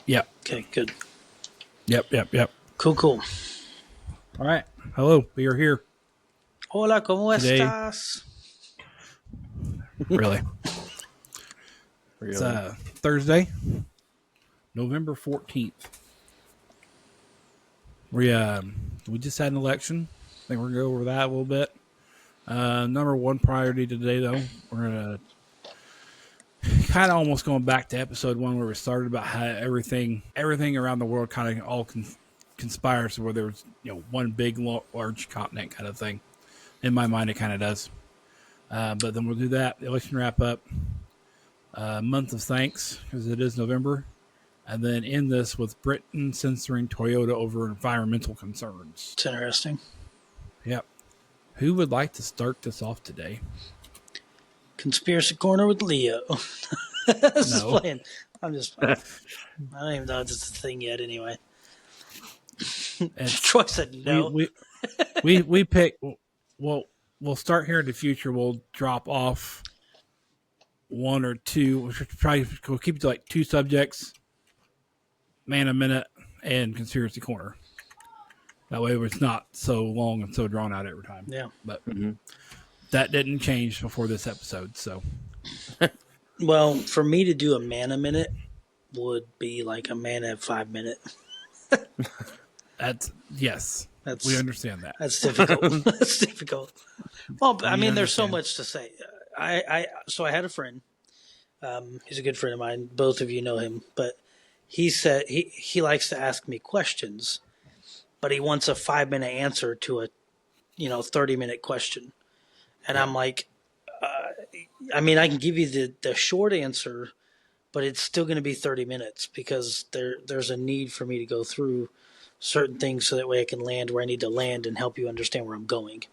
Yep. Okay, good. Yep. Cool. All right. Hello. We are here. Hola, ¿cómo Today. estás? Really? It's Thursday, November 14th. We just had an election. I think we're going to go over that a little bit. Number one priority today, though, we're going to kind of almost going back to episode 1 where we started about how everything around the world kind of all conspires to where there was one big large continent kind of thing. In my mind, it kind of does. But then we'll do that. The election wrap up. Month of thanks because it is November, and then end this with Britain censoring Toyota over environmental concerns. It's interesting. Yep. Who would like to start this off today? Conspiracy Corner with Leo. Just playing. I don't even know if it's a thing yet. Anyway, Troy said no. We pick. Well, we'll start here in the future. We'll drop off one or two. We'll keep it to like 2 subjects: Man a Minute and Conspiracy Corner. That way, it's not so long and so drawn out every time. Yeah, but that didn't change before this episode. So, well, for me to do a Man a Minute would be like a man at 5 minute. We understand that. That's difficult. That's difficult. Well, I mean, there's so much to say. So I had a friend. He's a good friend of mine. Both of you know him, but he said he likes to ask me questions, but he wants a 5-minute answer to a 30-minute question. And I'm like, I mean, I can give you the short answer, but it's still going to be 30 minutes because there's a need for me to go through certain things so that way I can land where I need to land and help you understand where I'm going.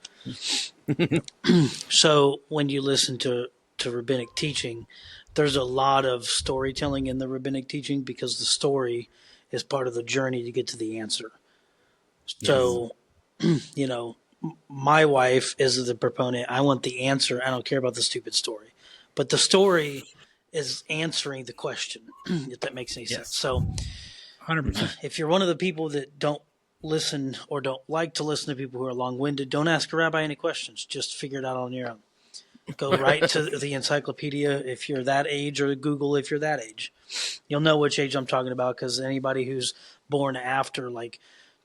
So when you listen to rabbinic teaching, there's a lot of storytelling in the rabbinic teaching because the story is part of the journey to get to the answer. Yes. So, my wife is the proponent. I want the answer. I don't care about the stupid story. But the story is answering the question, if that makes any sense. So 100%. If you're one of the people that don't listen or don't like to listen to people who are long-winded, don't ask a rabbi any questions. Just figure it out on your own. Go right to the encyclopedia if you're that age, or Google if you're that age. You'll know which age I'm talking about because anybody who's born after like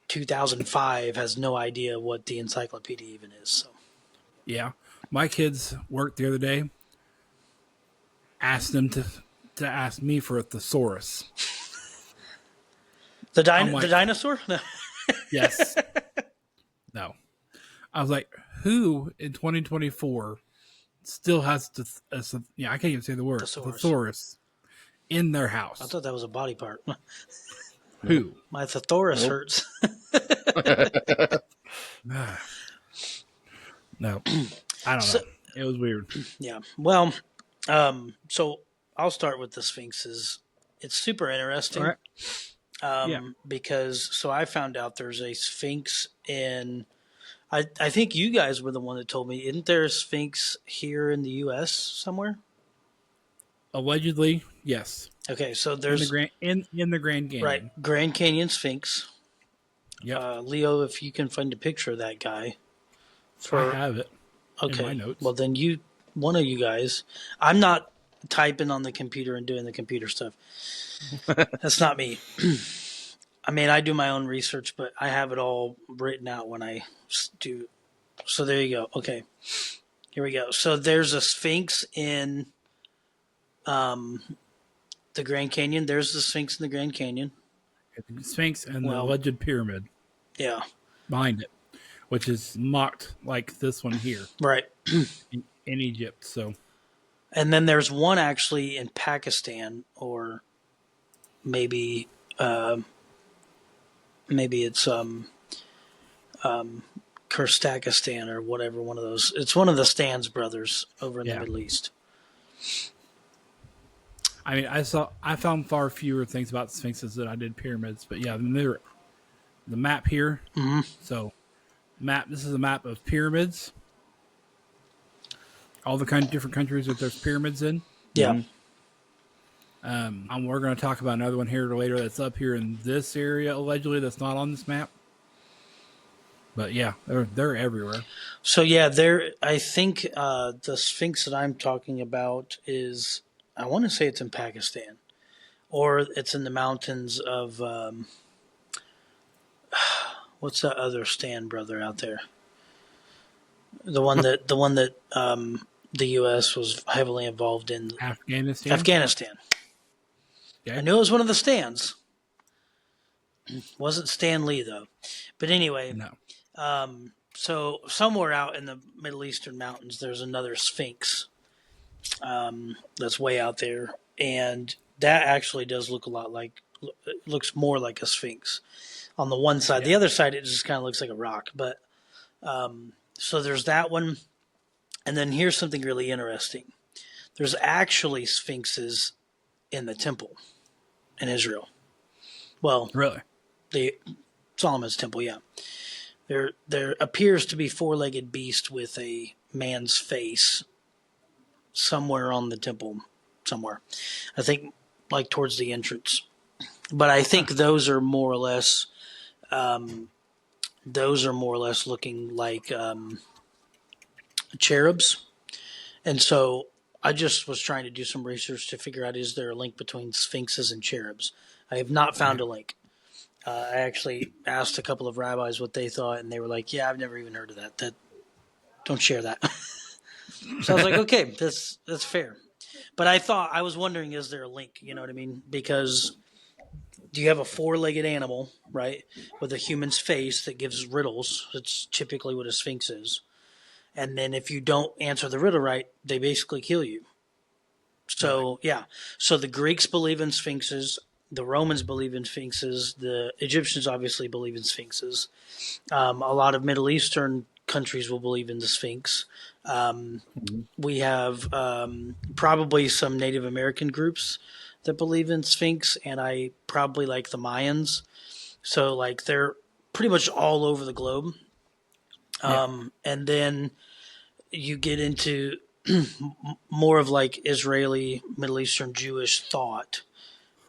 2005 has no idea what the encyclopedia even is. So, yeah, my kids worked the other day. Asked them to ask me for a thesaurus. The dinosaur? No. Yes. No. I was like, who in 2024 still has I can't even say the word thesaurus in their house? I thought that was a body part. Who? My thesaurus hurts. No. I don't know. It was weird. Yeah. Well, so I'll start with the Sphinxes. It's super interesting. All right. Because I found out there's a Sphinx in, I think you guys were the one that told me, isn't there a Sphinx here in the U.S. somewhere? Allegedly, yes. Okay, so there's in the Grand Canyon. Right, Grand Canyon Sphinx. Yeah. Leo, if you can find a picture of that guy. I have it. Okay. In my notes. Well, then one of you guys, I'm not typing on the computer and doing the computer stuff. That's not me. I mean, I do my own research, but I have it all written out when I do. So there you go. Okay. Here we go. So there's a Sphinx in the Grand Canyon. There's the Sphinx in the Grand Canyon. The Sphinx and the alleged pyramid. Yeah. Behind it, which is mocked like this one here. Right. in Egypt. So. And then there's one actually in Pakistan, or maybe it's Kurstakistan or whatever, one of those. It's one of the Stans brothers over in the Middle East. I mean, I found far fewer things about sphinxes than I did pyramids, but yeah, the map here. Mm-hmm. So, this is a map of pyramids. All the different countries that there's pyramids in. Yeah. Mm-hmm. And we're going to talk about another one here later that's up here in this area, allegedly, that's not on this map. But yeah, they're everywhere. So yeah, there. I think the Sphinx that I'm talking about is. I want to say it's in Pakistan, or it's in the mountains of. What's that other Stan brother out there? The one that the U.S. was heavily involved in. Afghanistan. Afghanistan. I Okay. knew it was one of the Stans. Wasn't Stan Lee though. But anyway, No. so somewhere out in the Middle Eastern mountains, there's another Sphinx that's way out there, and that actually does look a lot like. It looks more like a Sphinx on the one side. The Yeah. other side, it just kind of looks like a rock. But so there's that one, and then here's something really interesting. There's actually Sphinxes in the temple in Israel. Well, Really? the Solomon's temple, yeah. There appears to be four-legged beast with a man's face somewhere on the temple, somewhere. I think like towards the entrance. But I think those are more or less looking like cherubs. And so I just was trying to do some research to figure out, is there a link between sphinxes and cherubs? I have not found Okay. a link. I actually asked a couple of rabbis what they thought, and they were like, "Yeah, I've never even heard of that. Don't share that." So I was like, "Okay, that's fair." But I was wondering, is there a link? You know what I mean? Because do you have a four-legged animal, right, with a human's face that gives riddles? That's typically what a sphinx is. And then if you don't answer the riddle right, they basically kill you. Really? So yeah, so the Greeks believe in sphinxes. The Romans believe in sphinxes. The Egyptians obviously believe in sphinxes. A lot of Middle Eastern countries will believe in the Sphinx. Mhm. We have probably some Native American groups that believe in Sphinx, and I probably like the Mayans. So like they're pretty much all over the globe. Yeah. And then you get into more of like Israeli, Middle Eastern Jewish thought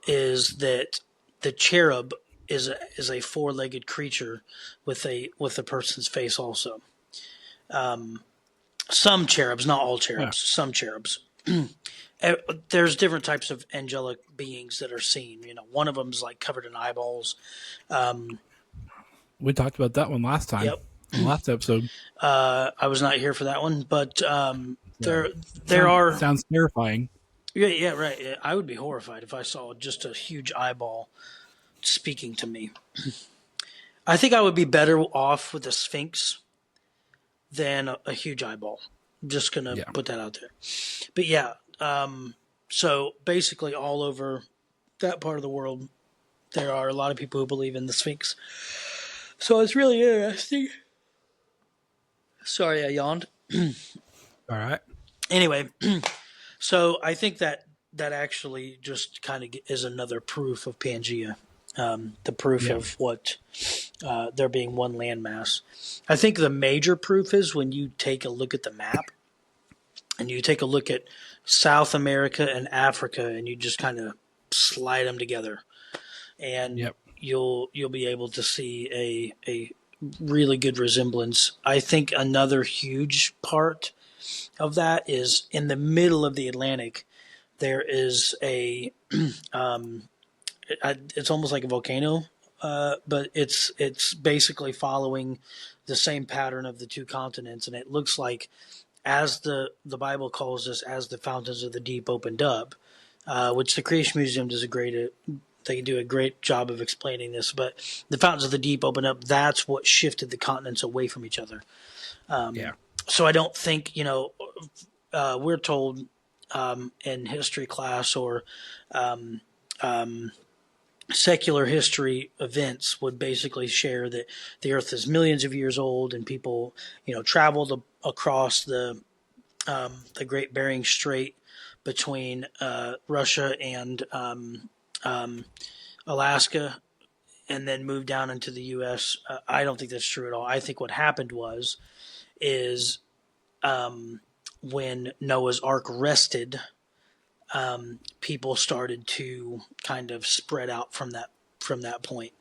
is that the cherub is a four-legged creature with a person's face also. Some cherubs, not all Yeah. cherubs, some cherubs. There's different types of angelic beings that are seen. You know, one of them's like covered in eyeballs. We talked about that one last time, Yep. in the last episode. I was not here for that one, but Yeah. there are. Sounds terrifying. Yeah, yeah, right. Yeah, I would be horrified if I saw just a huge eyeball speaking to me. I think I would be better off with a sphinx than a huge eyeball. I'm just gonna Yeah. put that out there. But yeah, so basically all over that part of the world, there are a lot of people who believe in the sphinx. So it's really interesting. Sorry, I yawned. All right. Anyway, so I think that actually just kind of is another proof of Pangea, the proof Yeah. of what there being one landmass. I think the major proof is when you take a look at the map and you take a look at South America and Africa, and you just kind of slide them together, and Yep. you'll be able to see a really good resemblance. I think another huge part of that is in the middle of the Atlantic. There is it's almost like a volcano, but it's basically following the same pattern of the two continents, and it looks like as the Bible calls this, as the fountains of the deep opened up, which the Creation Museum does they do a great job of explaining this. But the fountains of the deep open up. That's what shifted the continents away from each other. Yeah. So I don't think we're told in history class or secular history events would basically share that the Earth is millions of years old, and people traveled across the Great Bering Strait between Russia and Alaska, and then moved down into the U.S. I don't think that's true at all. I think what happened is when Noah's Ark rested, people started to kind of spread out from that point.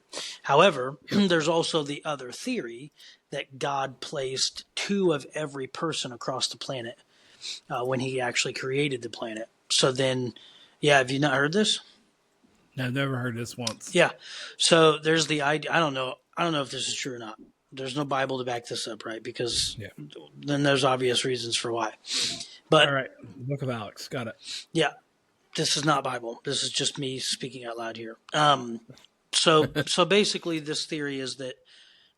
However, there's also the other theory that God placed 2 of every person across the planet when He actually created the planet. So then, yeah, have you not heard this? No, I've never heard this once. Yeah. So there's the idea. I don't know if this is true or not. There's no Bible to back this up, right? Because then there's obvious reasons for why. But all right, Book of Alex, got it. Yeah, this is not Bible. This is just me speaking out loud here. So basically, this theory is that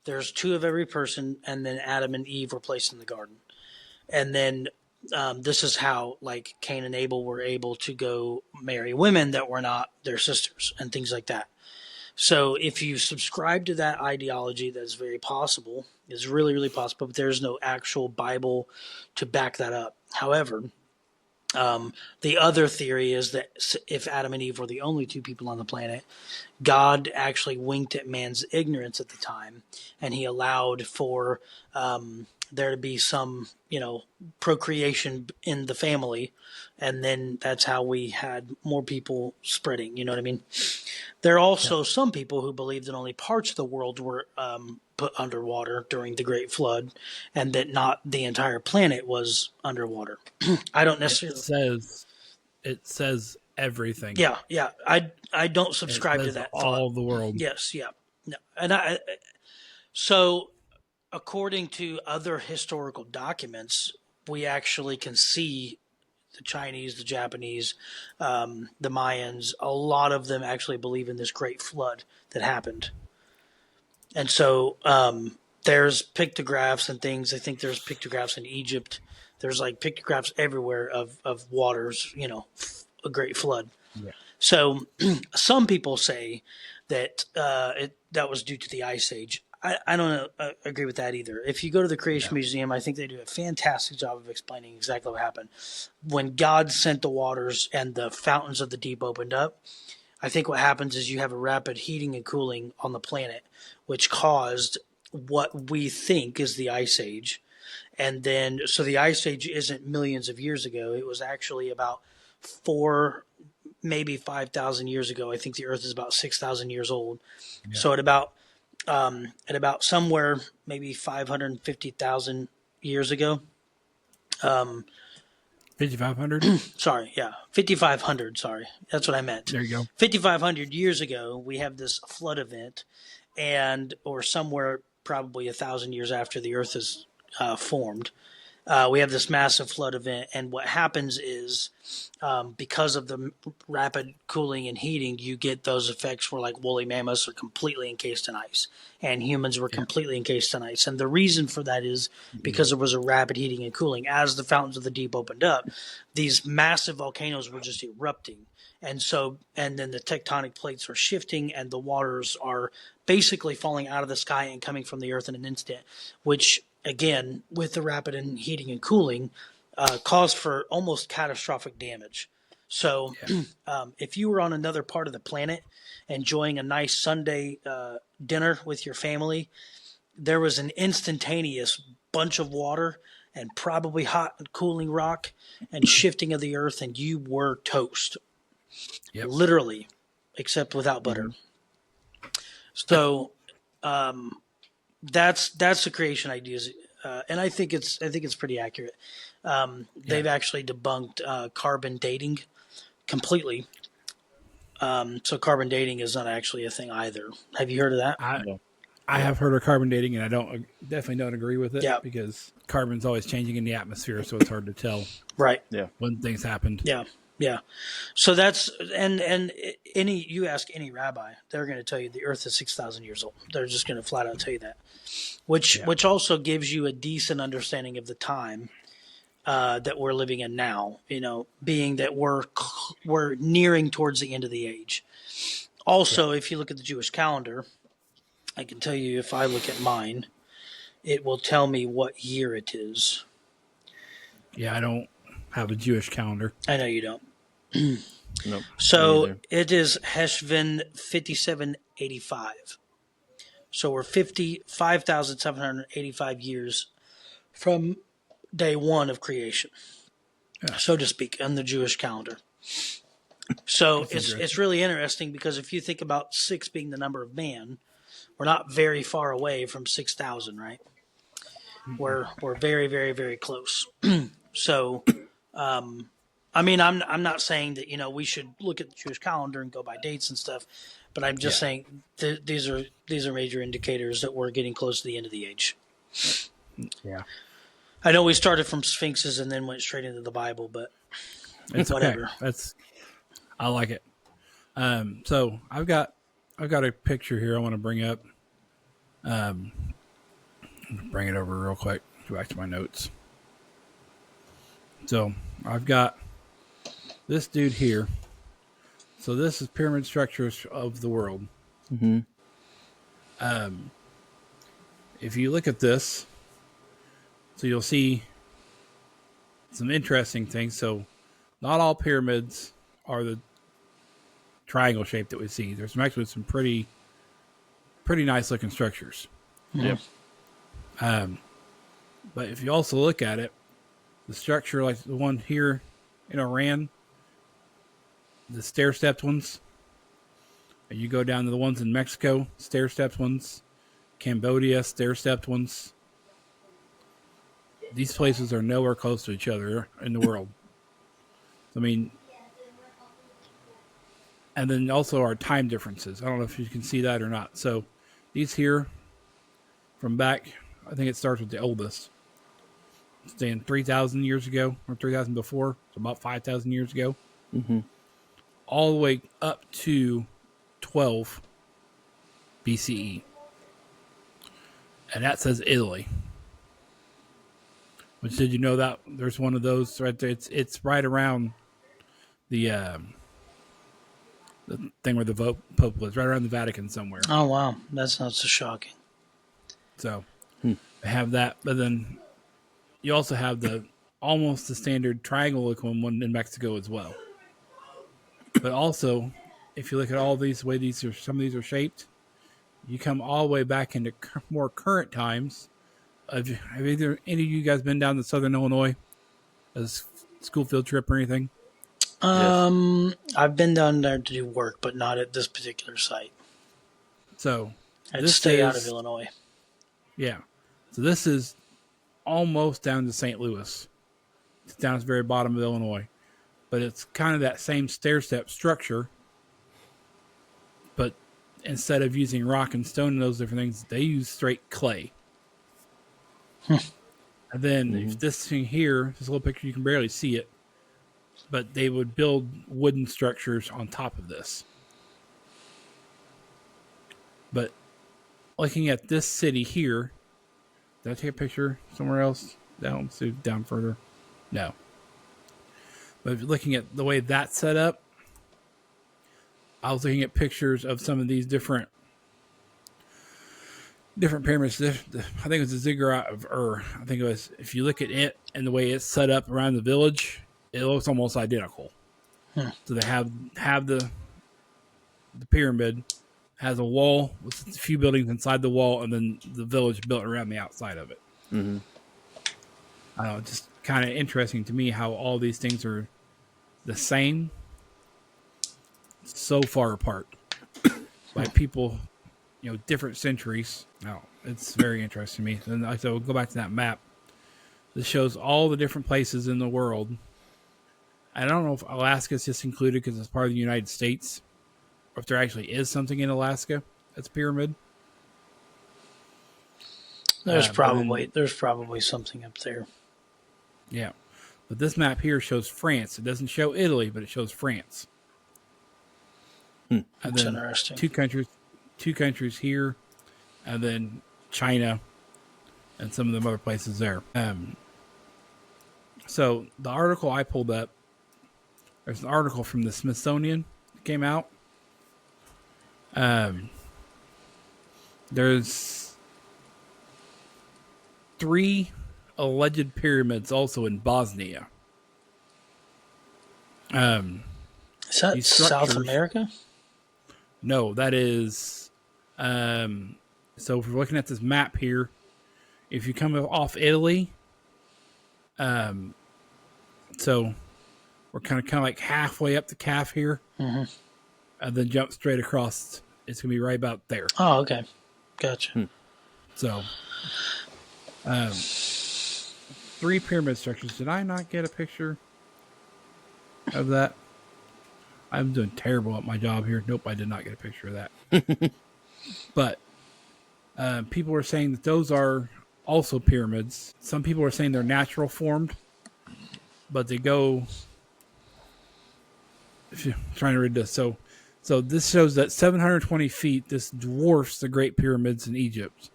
there's 2 of every person, and then Adam and Eve were placed in the garden, and then this is how like Cain and Abel were able to go marry women that were not their sisters and things like that. So if you subscribe to that ideology, that's very possible. It's really, really possible, but there's no actual Bible to back that up. However, the other theory is that if Adam and Eve were the only 2 people on the planet, God actually winked at man's ignorance at the time, and He allowed for there to be some, procreation in the family, and then that's how we had more people spreading. You know what I mean? There are also some people who believe that only parts of the world were put underwater during the Great Flood, and that not the entire planet was underwater. I don't necessarily. It says everything. Yeah. I don't subscribe to that. All the world. Yes. Yeah. No. And so according to other historical documents, we actually can see the Chinese, the Japanese, the Mayans, a lot of them actually believe in this great flood that happened. And so there's pictographs and things. I think there's pictographs in Egypt. There's like pictographs everywhere of waters, a great flood. Yeah. So some people say that that was due to the Ice Age. I don't agree with that either. If you go to the Creation Museum, I think they do a fantastic job of explaining exactly what happened. When God sent the waters and the fountains of the deep opened up, I think what happens is you have a rapid heating and cooling on the planet, which caused what we think is the Ice Age. And then, so the Ice Age isn't millions of years ago. It was actually about 4, maybe 5,000 years ago. I think the Earth is about 6,000 years old. Yeah. So at about somewhere maybe 550,000 years ago. 5,500? Sorry, yeah. 5,500, sorry. That's what I meant. There you go. 5,500 years ago, we have this flood event, or somewhere probably 1,000 years after the Earth is formed, we have this massive flood event. And what happens is because of the rapid cooling and heating, you get those effects where like woolly mammoths are completely encased in ice and humans were completely encased in ice. And the reason for that is because there was a rapid heating and cooling. As the fountains of the deep opened up, these massive volcanoes were just erupting. And then the tectonic plates are shifting and the waters are basically falling out of the sky and coming from the earth in an instant, which again, with the rapid and heating and cooling, caused for almost catastrophic damage. So if you were on another part of the planet enjoying a nice Sunday dinner with your family, there was an instantaneous bunch of water and probably hot and cooling rock and shifting of the earth, and you were toast. Yep. Literally, except without butter. So that's the creation ideas, and I think it's pretty accurate. They've actually debunked carbon dating completely. So carbon dating is not actually a thing either. Have you heard of that? I have heard of carbon dating, and I definitely don't agree with it because carbon's always changing in the atmosphere, so it's hard to tell when things happened. Yeah. So that's and you ask any rabbi, they're going to tell you the Earth is 6,000 years old. They're just going to flat out tell you that, which also gives you a decent understanding of the time that we're living in now. Being that we're nearing towards the end of the age. Also, if you look at the Jewish calendar, I can tell you if I look at mine, it will tell me what year it is. Yeah, I don't have a Jewish calendar. I know you don't. Nope. So it is Heshvan 5785. So we're 5,785 years from day one of creation, so to speak, on the Jewish calendar. So it's really interesting because if you think about 6 being the number of man, we're not very far away from 6,000, right? We're very, very, very close. So, I mean, I'm not saying that we should look at the Jewish calendar and go by dates and stuff, but I'm just saying these are major indicators that we're getting close to the end of the age. Yeah. I know we started from Sphinxes and then went straight into the Bible, but it's whatever. Okay. I like it. So I've got a picture here I want to bring up. Bring it over real quick. Go back to my notes. So I've got this dude here. So this is pyramid structures of the world. Mm-hmm. If you look at this, so you'll see some interesting things. So not all pyramids are the triangle shape that we see. There's actually some pretty nice looking structures. Yep. But if you also look at it, the structure like the one here in Iran, the stair-stepped ones, and you go down to the ones in Mexico, stair-stepped ones, Cambodia, stair-stepped ones. These places are nowhere close to each other in the world. I mean, and then also our time differences. I don't know if you can see that or not. So these here from back, I think it starts with the oldest. Saying 3,000 years ago or 3,000 before, so about 5,000 years ago. Mm-hmm. All the way up to 12 BCE. And that says Italy. Which, did you know that there's one of those right there? It's right around the thing where the Pope was, right around the Vatican somewhere. Oh, wow. That's not so shocking. So, I have that. But then you also have almost the standard triangle looking one in Mexico as well. But also, if you look at all these, the way some of these are shaped, you come all the way back into more current times. Have either any of you guys been down to Southern Illinois as a school field trip or anything? I've been down there to do work, but not at this particular site. So I'd stay out of Illinois. Yeah. So this is almost down to St. Louis. It's down at the very bottom of Illinois. But it's kind of that same stair-step structure. But instead of using rock and stone and those different things, they use straight clay. And then if this thing here, this little picture, you can barely see it. But they would build wooden structures on top of this. But looking at this city here, did I take a picture somewhere else? Down further? No. But if you're looking at the way that's set up, I was looking at pictures of some of these different pyramids. I think it was the ziggurat of Ur. I think it was, if you look at it and the way it's set up around the village, it looks almost identical. So they have the pyramid has a wall with a few buildings inside the wall, and then the village built around the outside of it. Mm-hmm. I don't know, just kind of interesting to me how all these things are the same, so far apart by people, different centuries. No, it's very interesting to me. And so we'll go back to that map. This shows all the different places in the world. I don't know if Alaska is just included because it's part of the United States, or if there actually is something in Alaska that's a pyramid. There's probably something up there. Yeah. But this map here shows France. It doesn't show Italy, but it shows France. And That's then interesting. two countries here, and then China and some of the other places there. So the article I pulled up, there's an article from the Smithsonian that came out. There's 3 alleged pyramids also in Bosnia. Is that South America? No, that is. So if we're looking at this map here, if you come off Italy, so we're kind of like halfway up the calf here, and then jump straight across. It's gonna be right about there. Oh, okay, gotcha. So, 3 pyramid structures. Did I not get a picture of that? I'm doing terrible at my job here. Nope, I did not get a picture of that. But people are saying that those are also pyramids. Some people are saying they're natural formed, but they go. If you're trying to read this, so this shows that 720 feet. This dwarfs the Great Pyramids in Egypt.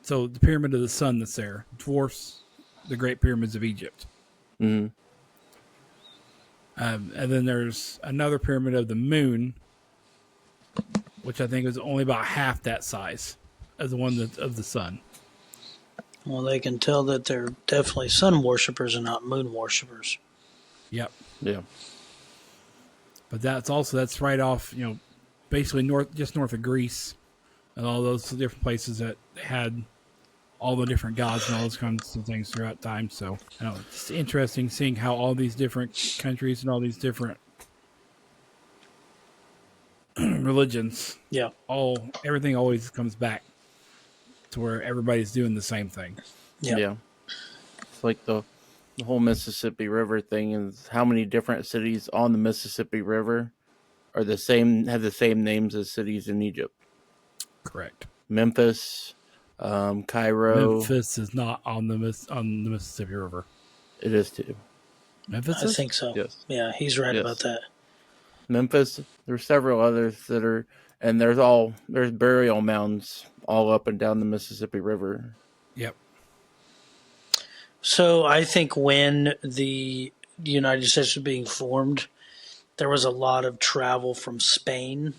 So the Pyramid of the Sun that's there dwarfs the Great Pyramids of Egypt. Mm-hmm. And then there's another Pyramid of the Moon, which I think is only about half that size as the one that's of the Sun. Well, they can tell that they're definitely sun worshippers and not moon worshippers. Yep. Yeah. But that's right off, basically just north of Greece and all those different places that had all the different gods and all those kinds of things throughout time. So, it's interesting seeing how all these different countries and all these different religions, everything always comes back to where everybody's doing the same thing. Yeah. It's like the whole Mississippi River thing is how many different cities on the Mississippi River are have the same names as cities in Egypt. Correct. Memphis, Cairo. Memphis is not on the Mississippi River. It is too. Memphis? I think so. Yes. Yeah, he's right about that. Memphis. There's several others that are, and there's burial mounds all up and down the Mississippi River. Yep. So I think when the United States was being formed, there was a lot of travel from Spain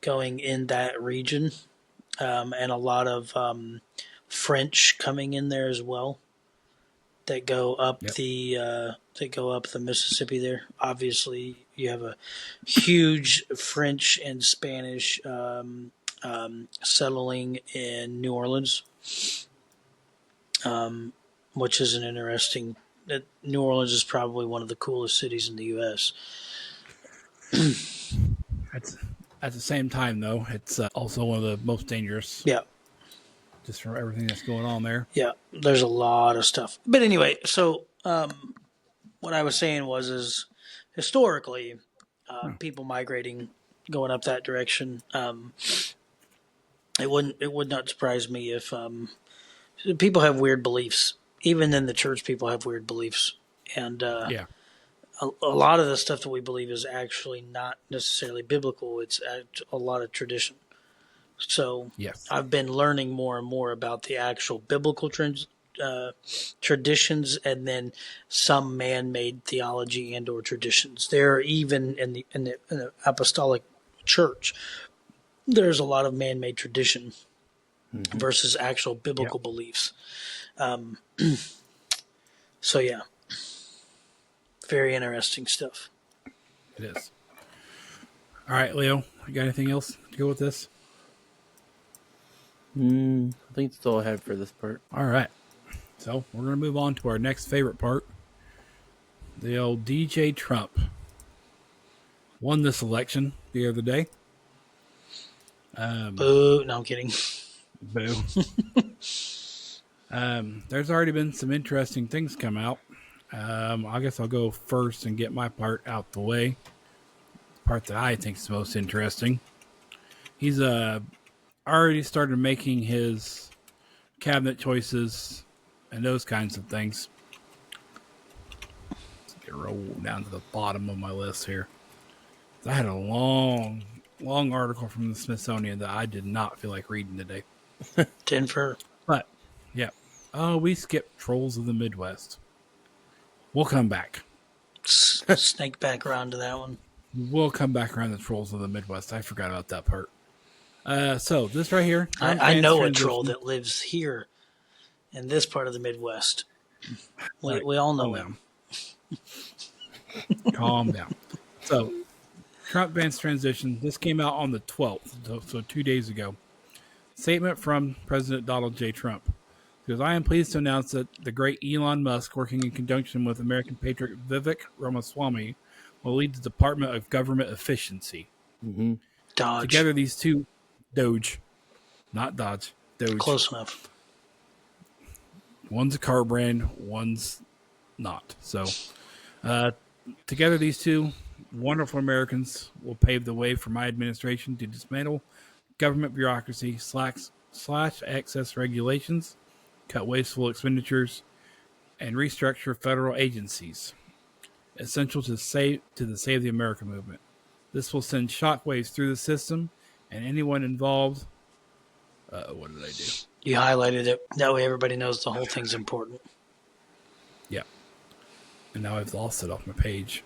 going in that region, and a lot of French coming in there as well. That go up the Mississippi there. Obviously, you have a huge French and Spanish settling in New Orleans, which is an interesting. New Orleans is probably one of the coolest cities in the U.S. At the same time, though, it's also one of the most dangerous. Yeah. Just from everything that's going on there. Yeah, there's a lot of stuff. But anyway, so what I was saying is historically, people migrating, going up that direction, it would not surprise me if people have weird beliefs. Even in the church, people have weird beliefs. And a lot of the stuff that we believe is actually not necessarily biblical. It's a lot of tradition. So I've been learning more and more about the actual biblical traditions, and then some man-made theology and or traditions. There are even in the apostolic church, there's a lot of man-made tradition versus actual biblical beliefs. So yeah, very interesting stuff. It is. All right, Leo, you got anything else to go with this? I think it's all I had for this part. All right. So we're going to move on to our next favorite part. The old DJ Trump won this election the other day. Boo. No, I'm kidding. Boo. There's already been some interesting things come out. I guess I'll go first and get my part out the way. The part that I think is the most interesting. He's already started making his cabinet choices and those kinds of things. Let's get roll down to the bottom of my list here. I had a long article from the Smithsonian that I did not feel like reading today. Denver. But, yeah. Oh, we skipped Trolls of the Midwest. We'll come back. Snake back around to that one. We'll come back around to Trolls of the Midwest. I forgot about that part. So this right here. I know a troll that lives here in this part of the Midwest. We all know him. Calm down. So Trump bans transition. This came out on the 12th, so 2 days ago. Statement from President Donald J. Trump. Because I am pleased to announce that the great Elon Musk, working in conjunction with American patriot Vivek Ramaswamy, will lead the Department of Government Efficiency. Mm-hmm. Dodge. Together, these two, Doge, not Dodge, Doge. Close enough. One's a car brand, one's not. So, together, these two wonderful Americans will pave the way for my administration to dismantle government bureaucracy, slash excess regulations, cut wasteful expenditures, and restructure federal agencies, essential to the Save the America movement. This will send shockwaves through the system, and anyone involved. What did I do? You highlighted it. That way everybody knows the whole thing's important. Yeah. And now I've lost it off my page.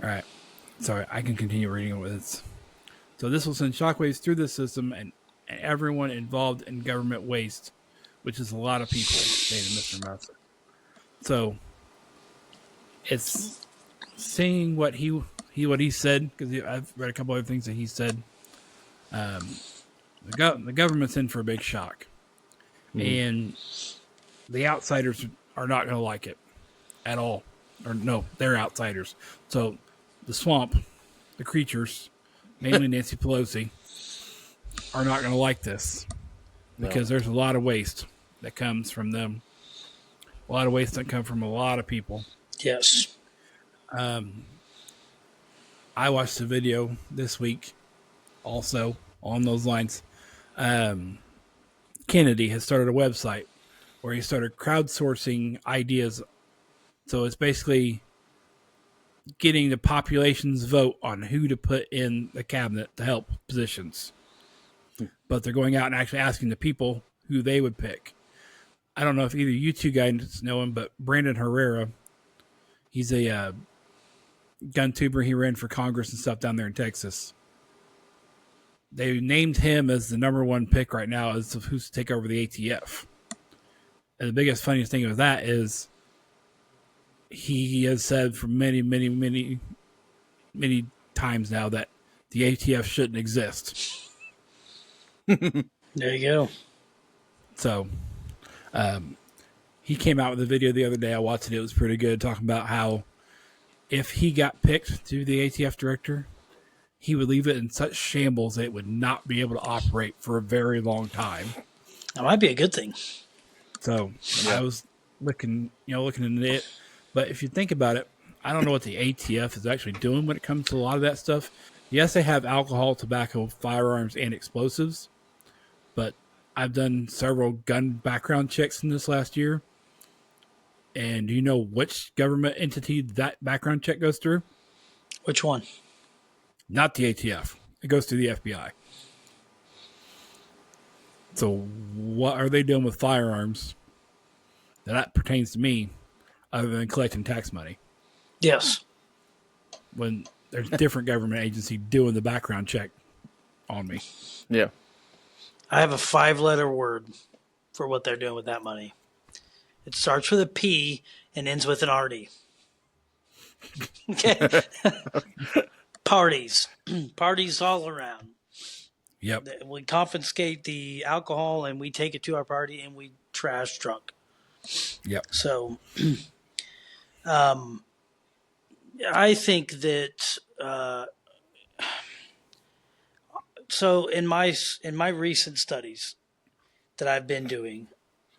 All right. Sorry, I can continue reading it with it. So this will send shockwaves through the system and everyone involved in government waste, which is a lot of people, stated Mr. Musk. So it's seeing what he said, because I've read a couple other things that he said. The government's in for a big shock, and the outsiders are not going to like it at all. Or no, they're outsiders. So the swamp, the creatures, mainly Nancy Pelosi, are not going to like this because there's a lot of waste that comes from them. A lot of waste that comes from a lot of people. Yes. I watched a video this week also on those lines. Kennedy has started a website where he started crowdsourcing ideas. So it's basically getting the population's vote on who to put in the cabinet to help positions. But they're going out and actually asking the people who they would pick. I don't know if either you two guys know him, but Brandon Herrera, he's a gun tuber. He ran for Congress and stuff down there in Texas. They named him as the number one pick right now as to who's to take over the ATF. And the biggest, funniest thing of that is he has said for many, many, many, many times now that the ATF shouldn't exist. There you go. So, he came out with a video the other day. I watched it. It was pretty good, talking about how if he got picked to be the ATF director, he would leave it in such shambles that it would not be able to operate for a very long time. That might be a good thing. So I was looking into it. But if you think about it, I don't know what the ATF is actually doing when it comes to a lot of that stuff. Yes, they have alcohol, tobacco, firearms, and explosives. But I've done several gun background checks in this last year. And do you know which government entity that background check goes through? Which one? Not the ATF. It goes through the FBI. So what are they doing with firearms that pertains to me other than collecting tax money? Yes. When there's a different government agency doing the background check on me. Yeah. I have a 5-letter word for what they're doing with that money. It starts with a P and ends with an RD. Okay. Parties. Parties all around. Yep. We confiscate the alcohol and we take it to our party and we trash drunk. Yep. So, I think that, so in my recent studies that I've been doing,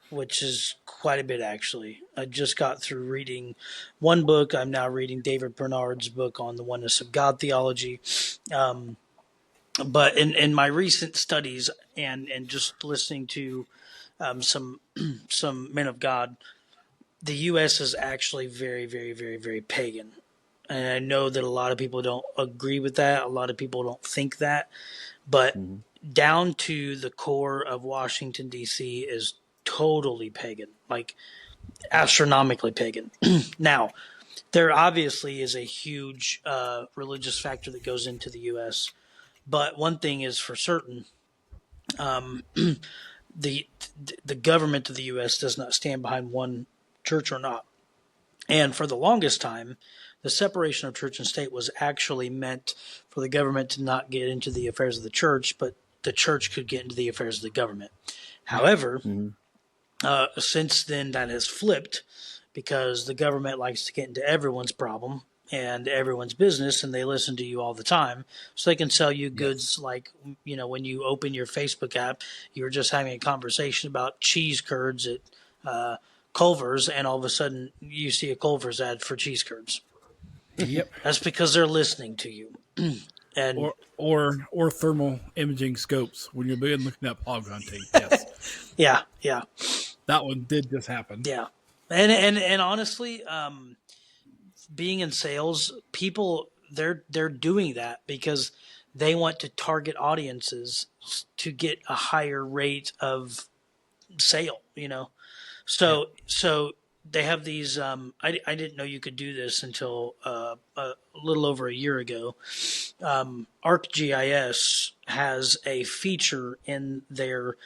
which is quite a bit actually, I just got through reading one book. I'm now reading David Bernard's book on the oneness of God theology. But in my recent studies and just listening to some men of God, the U.S. is actually very, very, very, very pagan. And I know that a lot of people don't agree with that. A lot of people don't think that. But down to the core of Washington, D.C. is totally pagan, like astronomically pagan. Now, there obviously is a huge religious factor that goes into the U.S., but one thing is for certain, the government of the U.S. does not stand behind one church or not. And for the longest time, the separation of church and state was actually meant for the government to not get into the affairs of the church, but the church could get into the affairs of the government. However, Since then, that has flipped because the government likes to get into everyone's problem and everyone's business, and they listen to you all the time, so they can sell you goods like, when you open your Facebook app, you're just having a conversation about cheese curds at Culver's, and all of a sudden you see a Culver's ad for cheese curds. Yep. That's because they're listening to you. And or thermal imaging scopes when you're looking at hog hunting. Yes. yeah, That one did just happen. yeah. And honestly, being in sales, people they're doing that because they want to target audiences to get a higher rate of sale. So they have these. I didn't know you could do this until a little over a year ago. ArcGIS has a feature in their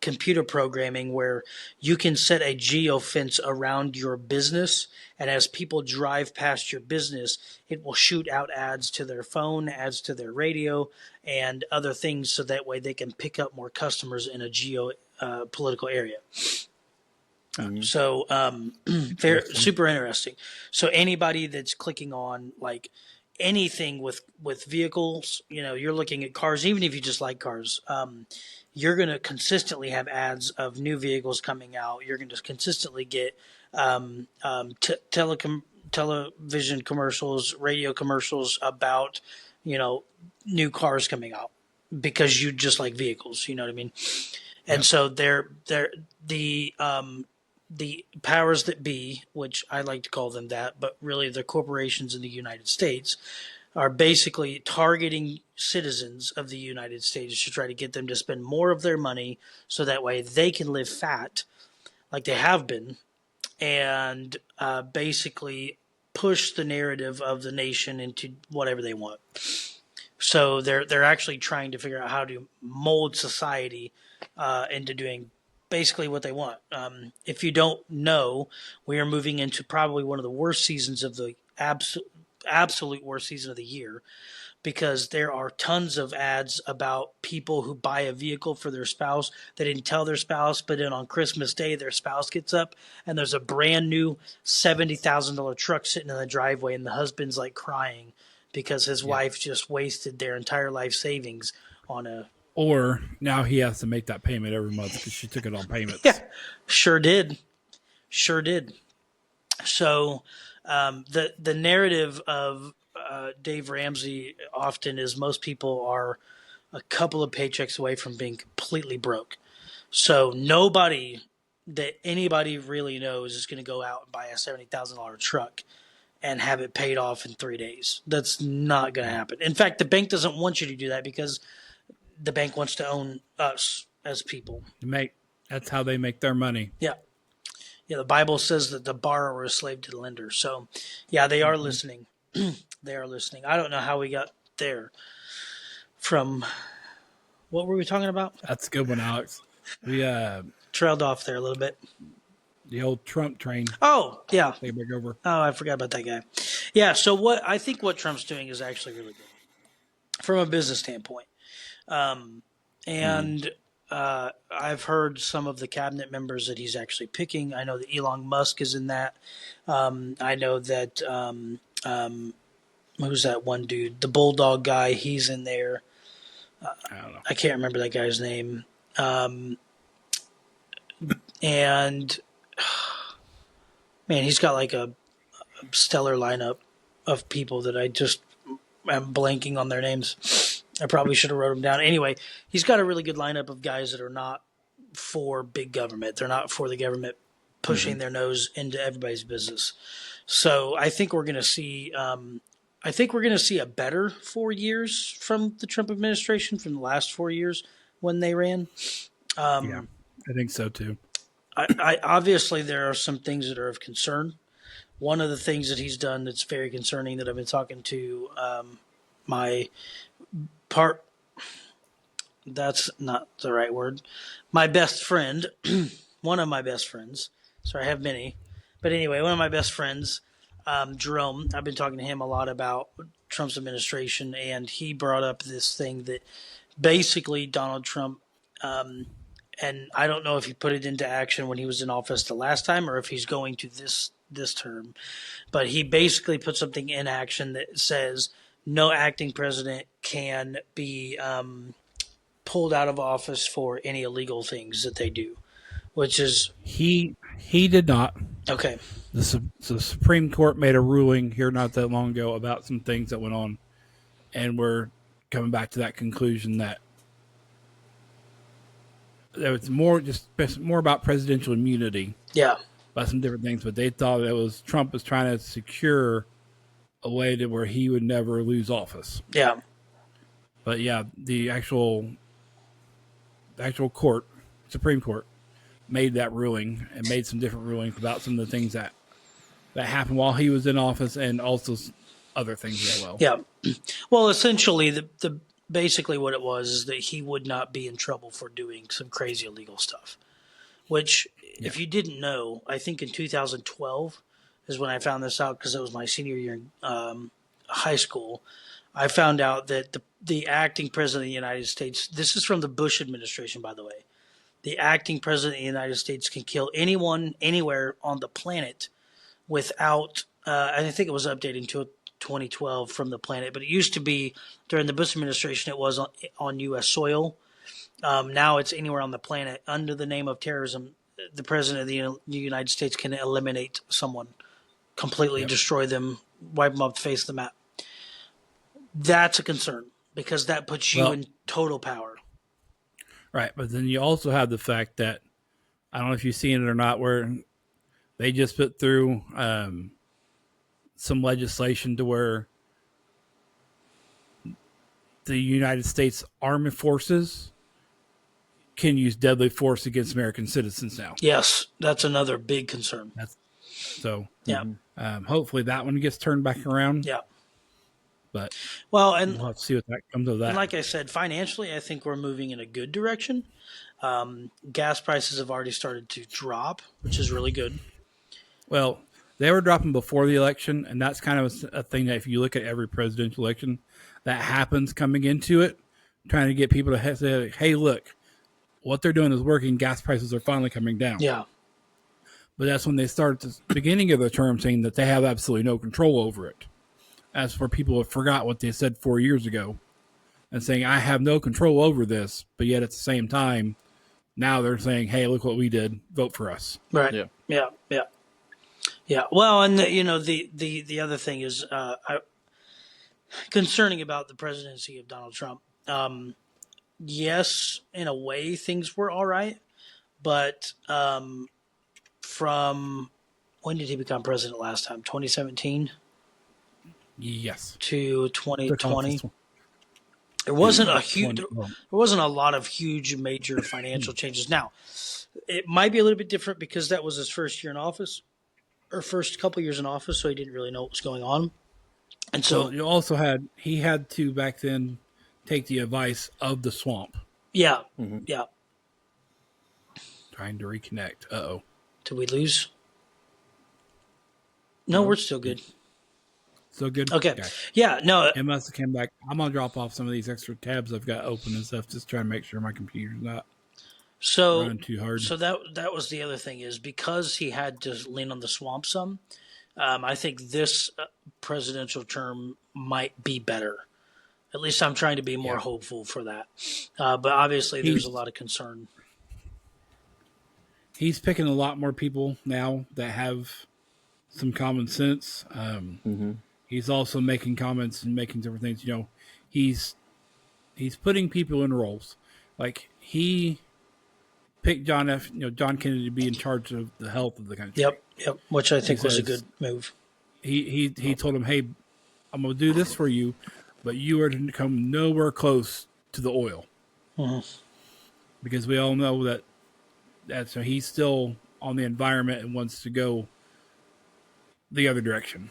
computer programming where you can set a geofence around your business, and as people drive past your business, it will shoot out ads to their phone, ads to their radio, and other things, so that way they can pick up more customers in a political area. So very super interesting. So anybody that's clicking on like anything with vehicles, you're looking at cars, even if you just like cars, you're going to consistently have ads of new vehicles coming out. You're going to consistently get television commercials, radio commercials about new cars coming out because you just like vehicles. You know what I mean? And so the powers that be, which I like to call them that, but really the corporations in the United States, are basically targeting citizens of the United States to try to get them to spend more of their money so that way they can live fat like they have been, and basically push the narrative of the nation into whatever they want. So they're actually trying to figure out how to mold society into doing basically what they want. If you don't know, we are moving into probably one of the worst seasons of the absolute worst season of the year, because there are tons of ads about people who buy a vehicle for their spouse. They didn't tell their spouse, but then on Christmas Day, their spouse gets up and there's a brand new $70,000 truck sitting in the driveway, and the husband's like crying because his wife just wasted their entire life savings on a. Or now he has to make that payment every month because she took it on payments. Yeah, sure did. So the narrative of Dave Ramsey often is most people are a couple of paychecks away from being completely broke. So nobody that anybody really knows is going to go out and buy a $70,000 truck and have it paid off in 3 days. That's not going to happen. In fact, the bank doesn't want you to do that because the bank wants to own us as people. That's how they make their money. Yeah. Yeah, the Bible says that the borrower is slave to the lender. So, yeah, they are listening. They are listening. I don't know how we got there from what were we talking about? That's a good one, Alex. We trailed off there a little bit. The old Trump train. Oh, yeah. They back over. Oh, I forgot about that guy. Yeah, so what Trump's doing is actually really good from a business standpoint. I've heard some of the cabinet members that he's actually picking. I know that Elon Musk is in that. I know that who's that one dude? The Bulldog guy. He's in there. I don't know. I can't remember that guy's name. And man, he's got like a stellar lineup of people that I just am blanking on their names. I probably should have wrote them down. Anyway, he's got a really good lineup of guys that are not for big government. They're not for the government pushing their nose into everybody's business. So I think we're going to see. I think we're going to see a better 4 years from the Trump administration from the last 4 years when they ran. Yeah, I think so too. I obviously there are some things that are of concern. One of the things that he's done that's very concerning that I've been talking to my part. That's not the right word. My best friend, one of my best friends. Sorry, I have many, but anyway, one of my best friends, Jerome. I've been talking to him a lot about Trump's administration, and he brought up this thing that basically Donald Trump and I don't know if he put it into action when he was in office the last time or if he's going to this term, but he basically put something in action that says no acting president can be pulled out of office for any illegal things that they do, which is He did not. okay. The Supreme Court made a ruling here not that long ago about some things that went on, and we're coming back to that conclusion that it was more about presidential immunity, Yeah, about some different things. But they thought it was Trump was trying to secure a way to where he would never lose office. yeah, But yeah, the actual court, Supreme Court, made that ruling and made some different rulings about some of the things that happened while he was in office, and also other things as well. yeah. Well, essentially, the basically what it was is that he would not be in trouble for doing some crazy illegal stuff. Which, if you didn't know, I think in 2012 is when I found this out because it was my senior year in high school. I found out that the acting president of the United States, this is from the Bush administration, by the way, the acting president of the United States can kill anyone, anywhere on the planet without, I think it was updated to 2012 from the planet, but it used to be during the Bush administration, it was on U.S. soil. Now it's anywhere on the planet under the name of terrorism. The president of the United States can eliminate someone, completely destroy them, wipe them off the face of the map. That's a concern because that puts you in total power. Right. But then you also have the fact that, I don't know if you've seen it or not, where they just put through some legislation to where the United States Armed Forces can use deadly force against American citizens now. Yes, that's another big concern. Hopefully that one gets turned back around. Yeah. But and we'll have to see what that comes of that. And like I said, financially, I think we're moving in a good direction. Gas prices have already started to drop, which is really good. Well, they were dropping before the election, and that's kind of a thing that if you look at every presidential election, that happens coming into it, trying to get people to say, hey, look, what they're doing is working. Gas prices are finally coming down. Yeah. But that's when they start at the beginning of the term saying that they have absolutely no control over it. As for people who forgot what they said 4 years ago and saying, I have no control over this, but yet at the same time, now they're saying, hey, look what we did. Vote for us. Right. Yeah. Well, and the other thing is concerning about the presidency of Donald Trump. Yes, in a way, things were all right. But from when did he become president last time? 2017? Yes. To 2020. There wasn't a lot of huge major financial changes. Now, it might be a little bit different because that was his first year in office, or first couple years in office, so he didn't really know what was going on. And so you also he had to back then take the advice of the swamp. Yeah. Trying to reconnect. Uh-oh. Did we lose? No, we're still good. So good. Okay. Yeah. No. It must have came back. I'm gonna drop off some of these extra tabs I've got open and stuff, just trying to make sure my computer's not running too hard. So that was the other thing is because he had to lean on the swamp some. I think this presidential term might be better. At least I'm trying to be more hopeful for that. But obviously, there's a lot of concern. He's picking a lot more people now that have some common sense. He's also making comments and making different things. He's putting people in roles. Like he picked John Kennedy to be in charge of the health of the country. Yep. Which I think was a good move. He told him, "Hey, I'm going to do this for you, but you are to come nowhere close to the oil." Because we all know that so he's still on the environment and wants to go the other direction.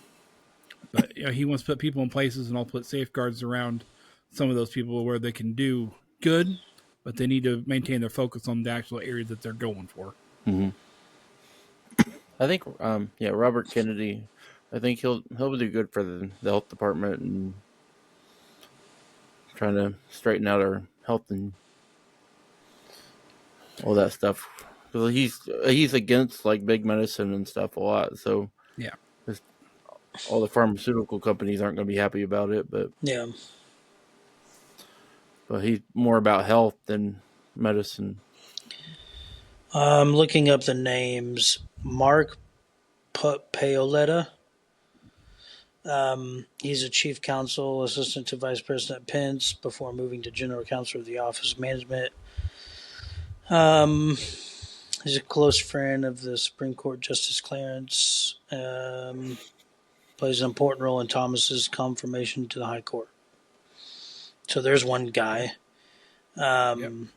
But he wants to put people in places and I'll put safeguards around some of those people where they can do good, but they need to maintain their focus on the actual area that they're going for. I think, Robert Kennedy. I think he'll do good for the health department and trying to straighten out our health and all that stuff. Because he's against like big medicine and stuff a lot. So Yeah. all the pharmaceutical companies aren't going to be happy about it. But he's more about health than medicine. I'm looking up the names. Mark Paoletta. He's a chief counsel, assistant to Vice President Pence before moving to general counsel of the Office of Management. He's a close friend of the Supreme Court Justice Clarence. Plays an important role in Thomas's confirmation to the High Court. So there's one guy. John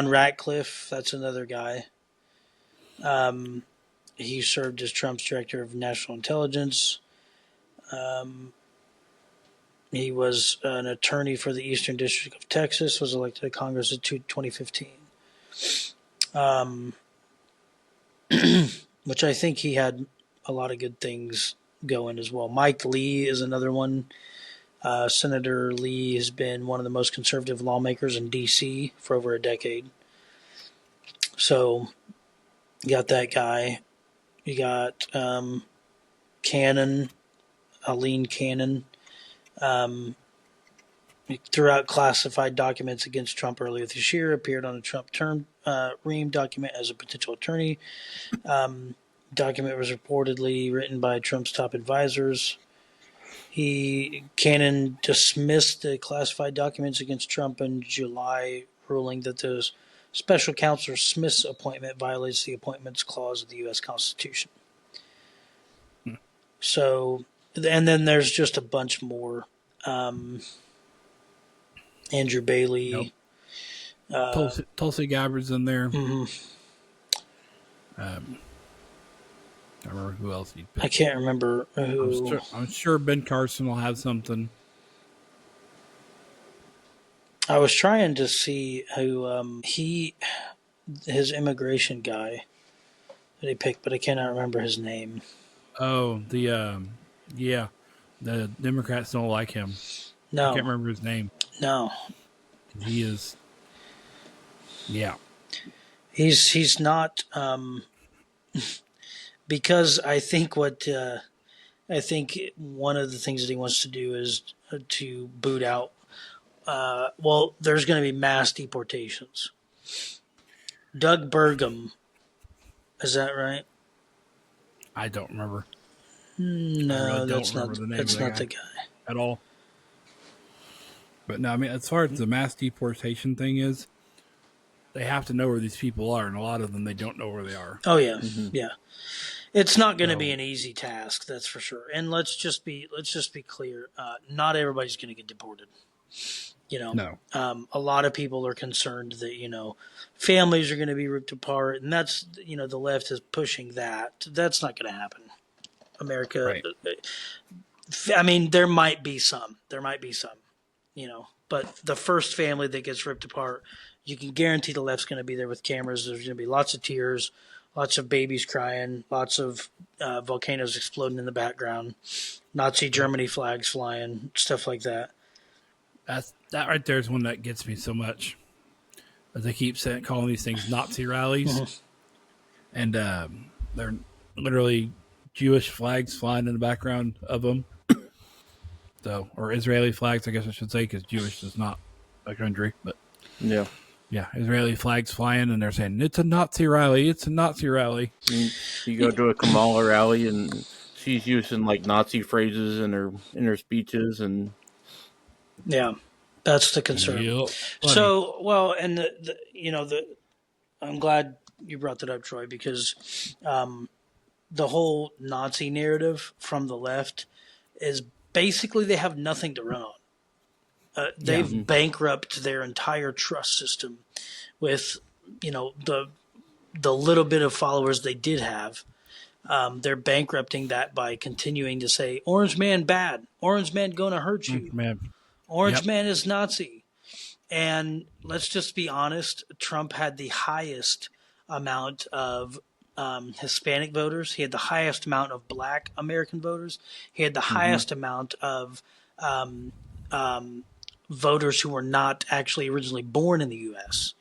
Ratcliffe, that's another guy. He served as Trump's director of national intelligence. He was an attorney for the Eastern District of Texas, was elected to Congress in 2015. Which I think he had a lot of good things going as well. Mike Lee is another one. Senator Lee has been one of the most conservative lawmakers in D.C. for over a decade. So you got that guy. You got Cannon, Aline Cannon. Threw out classified documents against Trump earlier this year, appeared on a Trump term Ream document as a potential attorney. Document was reportedly written by Trump's top advisors. Cannon dismissed the classified documents against Trump in July, ruling that the special counsel Smith's appointment violates the Appointments Clause of the U.S. Constitution. So, and then there's just a bunch more. Andrew Bailey. Tulsi Gabbard's in there. Mm-hmm. I don't remember who else he picked. I can't remember who. I'm sure Ben Carson will have something. I was trying to see who his immigration guy that he picked, but I cannot remember his name. Oh, the Democrats don't like him. No, I can't remember his name. No, he is. Yeah, he's not. Because I think one of the things that he wants to do is to boot out. There's going to be mass deportations. Doug Burgum, is that right? I don't remember. No, that's not the guy at all. But no, I mean, as far as the mass deportation thing is, they have to know where these people are, and a lot of them, they don't know where they are. Oh yeah, yeah. It's not going to be an easy task, that's for sure. And let's just be clear. Not everybody's going to get deported. No. A lot of people are concerned that families are going to be ripped apart, and that's the left is pushing that. That's not going to happen. America. Right. I mean, there might be some. But the first family that gets ripped apart, you can guarantee the left's going to be there with cameras. There's going to be lots of tears. Lots of babies crying, lots of volcanoes exploding in the background, Nazi Germany flags flying, stuff like that. That right there is one that gets me so much. As they keep calling these things Nazi rallies. And they're literally Jewish flags flying in the background of them. Or Israeli flags, I guess I should say, because Jewish is not a country. But yeah. Yeah, Israeli flags flying, and they're saying, it's a Nazi rally, it's a Nazi rally. You go to a Kamala rally, and she's using, like, Nazi phrases in her speeches. And yeah, that's the concern. Yep. So, and I'm glad you brought that up, Troy, because the whole Nazi narrative from the left is basically they have nothing to run on. They've bankrupted their entire trust system with, the little bit of followers they did have. They're bankrupting that by continuing to say, Orange Man bad. Orange Man going to hurt you. Orange Man is Nazi. And let's just be honest. Trump had the highest amount of Hispanic voters. He had the highest amount of Black American voters. He had the highest amount of voters who were not actually originally born in the U.S.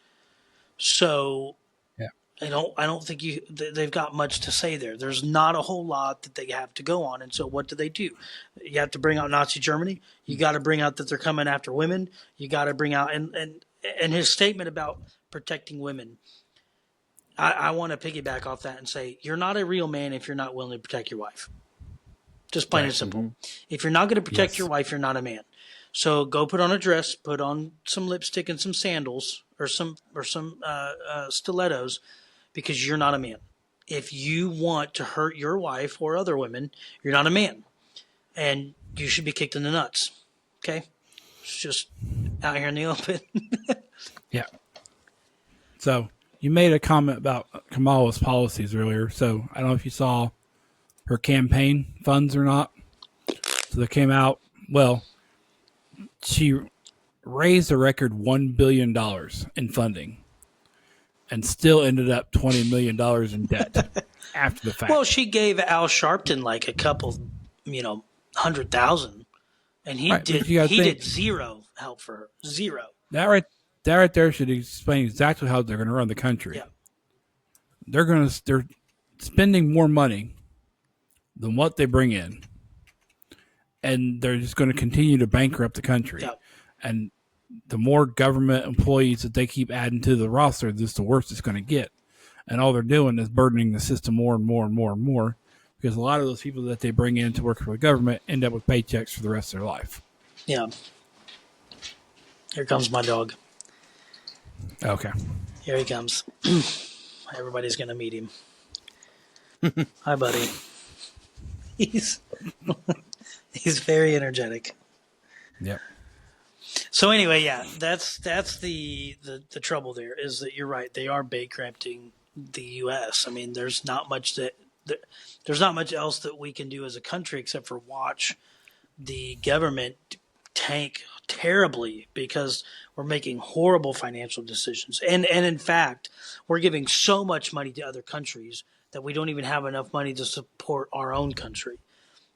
So Yeah. I don't think they've got much to say there. There's not a whole lot that they have to go on. And so what do? You have to bring out Nazi Germany. You got to bring out that they're coming after women. You got to bring out and his statement about protecting women. I want to piggyback off that and say you're not a real man if you're not willing to protect your wife. Just plain and simple. Mm-hmm. If you're not going to protect your wife, you're not a man. So go put on a dress, put on some lipstick and some sandals or some stilettos, because you're not a man. If you want to hurt your wife or other women, you're not a man, and you should be kicked in the nuts. Okay, it's just out here in the open. Yeah. So you made a comment about Kamala's policies earlier. So I don't know if you saw her campaign funds or not. So they came out. Well, she raised a record $1 billion in funding and still ended up $20 million in debt after the fact. Well, she gave Al Sharpton like a couple, 100,000, and he did zero help for her. Zero. That right there should explain exactly how they're going to run the country. Yeah. They're spending more money than what they bring in, and they're just going to continue to bankrupt the country. Yeah. And the more government employees that they keep adding to the roster, just the worse it's going to get. And all they're doing is burdening the system more and more and more and more, because a lot of those people that they bring in to work for the government end up with paychecks for the rest of their life. Yeah. Here comes my dog. Okay. Here he comes. Everybody's going to meet him. Hi, buddy. He's very energetic. Yep. So anyway, yeah, that's the trouble there, is that you're right. They are bankrupting the U.S. I mean, there's not much else that we can do as a country except for watch the government tank terribly, because we're making horrible financial decisions. And in fact, we're giving so much money to other countries that we don't even have enough money to support our own country,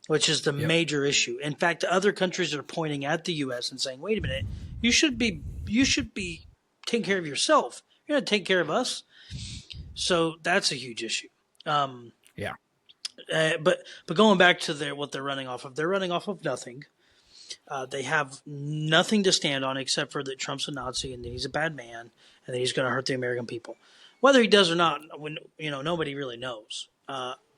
which is the major issue. In fact, other countries are pointing at the U.S. and saying, wait a minute, you should be taking care of yourself. You're going to take care of us. So that's a huge issue. Yeah. But going back to what they're running off of, they're running off of nothing. They have nothing to stand on except for that Trump's a Nazi and that he's a bad man and that he's going to hurt the American people. Whether he does or not, nobody really knows.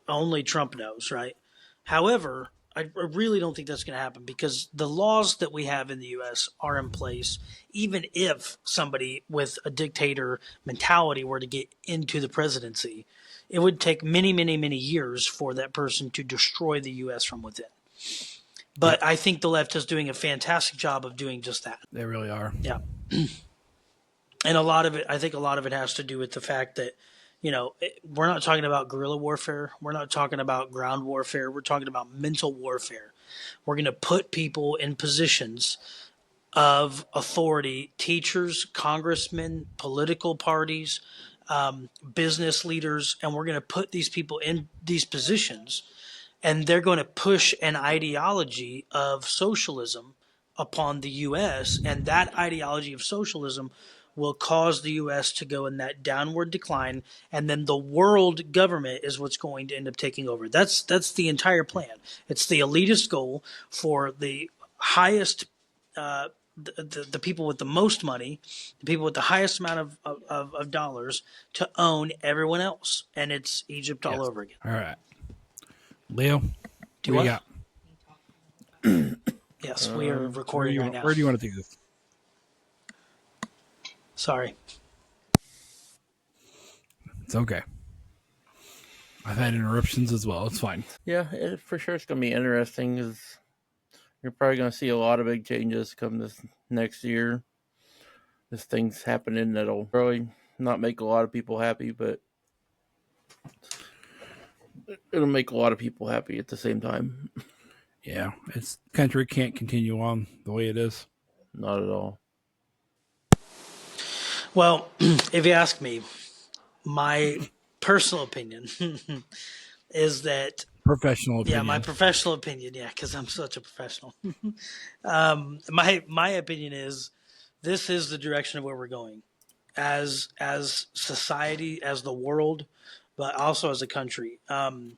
Only Trump knows, right? However, I really don't think that's going to happen, because the laws that we have in the U.S. are in place. Even if somebody with a dictator mentality were to get into the presidency, it would take many, many, many years for that person to destroy the U.S. from within. But I think the left is doing a fantastic job of doing just that. They really are. Yeah. And I think a lot of it has to do with the fact that, we're not talking about guerrilla warfare. We're not talking about ground warfare. We're talking about mental warfare. We're going to put people in positions of authority, teachers, congressmen, political parties, business leaders, and we're going to put these people in these positions, and they're going to push an ideology of socialism upon the U.S., and that ideology of socialism will cause the U.S. to go in that downward decline, and then the world government is what's going to end up taking over. That's the entire plan. It's the elitist goal for the highest, the people with the most money, the people with the highest amount of dollars to own everyone else, and it's Egypt all over again. All right, Leo, what do you got? Yes, we are recording right now. Where do you want to take this? Sorry. It's okay. I've had interruptions as well. It's fine. Yeah, for sure it's going to be interesting, because you're probably going to see a lot of big changes come this next year. There's things happening that'll probably not make a lot of people happy, but it'll make a lot of people happy at the same time. Yeah, country can't continue on the way it is. Not at all. Well, if you ask me, my personal opinion is that... Professional opinion. Yeah, my professional opinion, because I'm such a professional. My opinion is this is the direction of where we're going. as society, as the world, but also as a country. And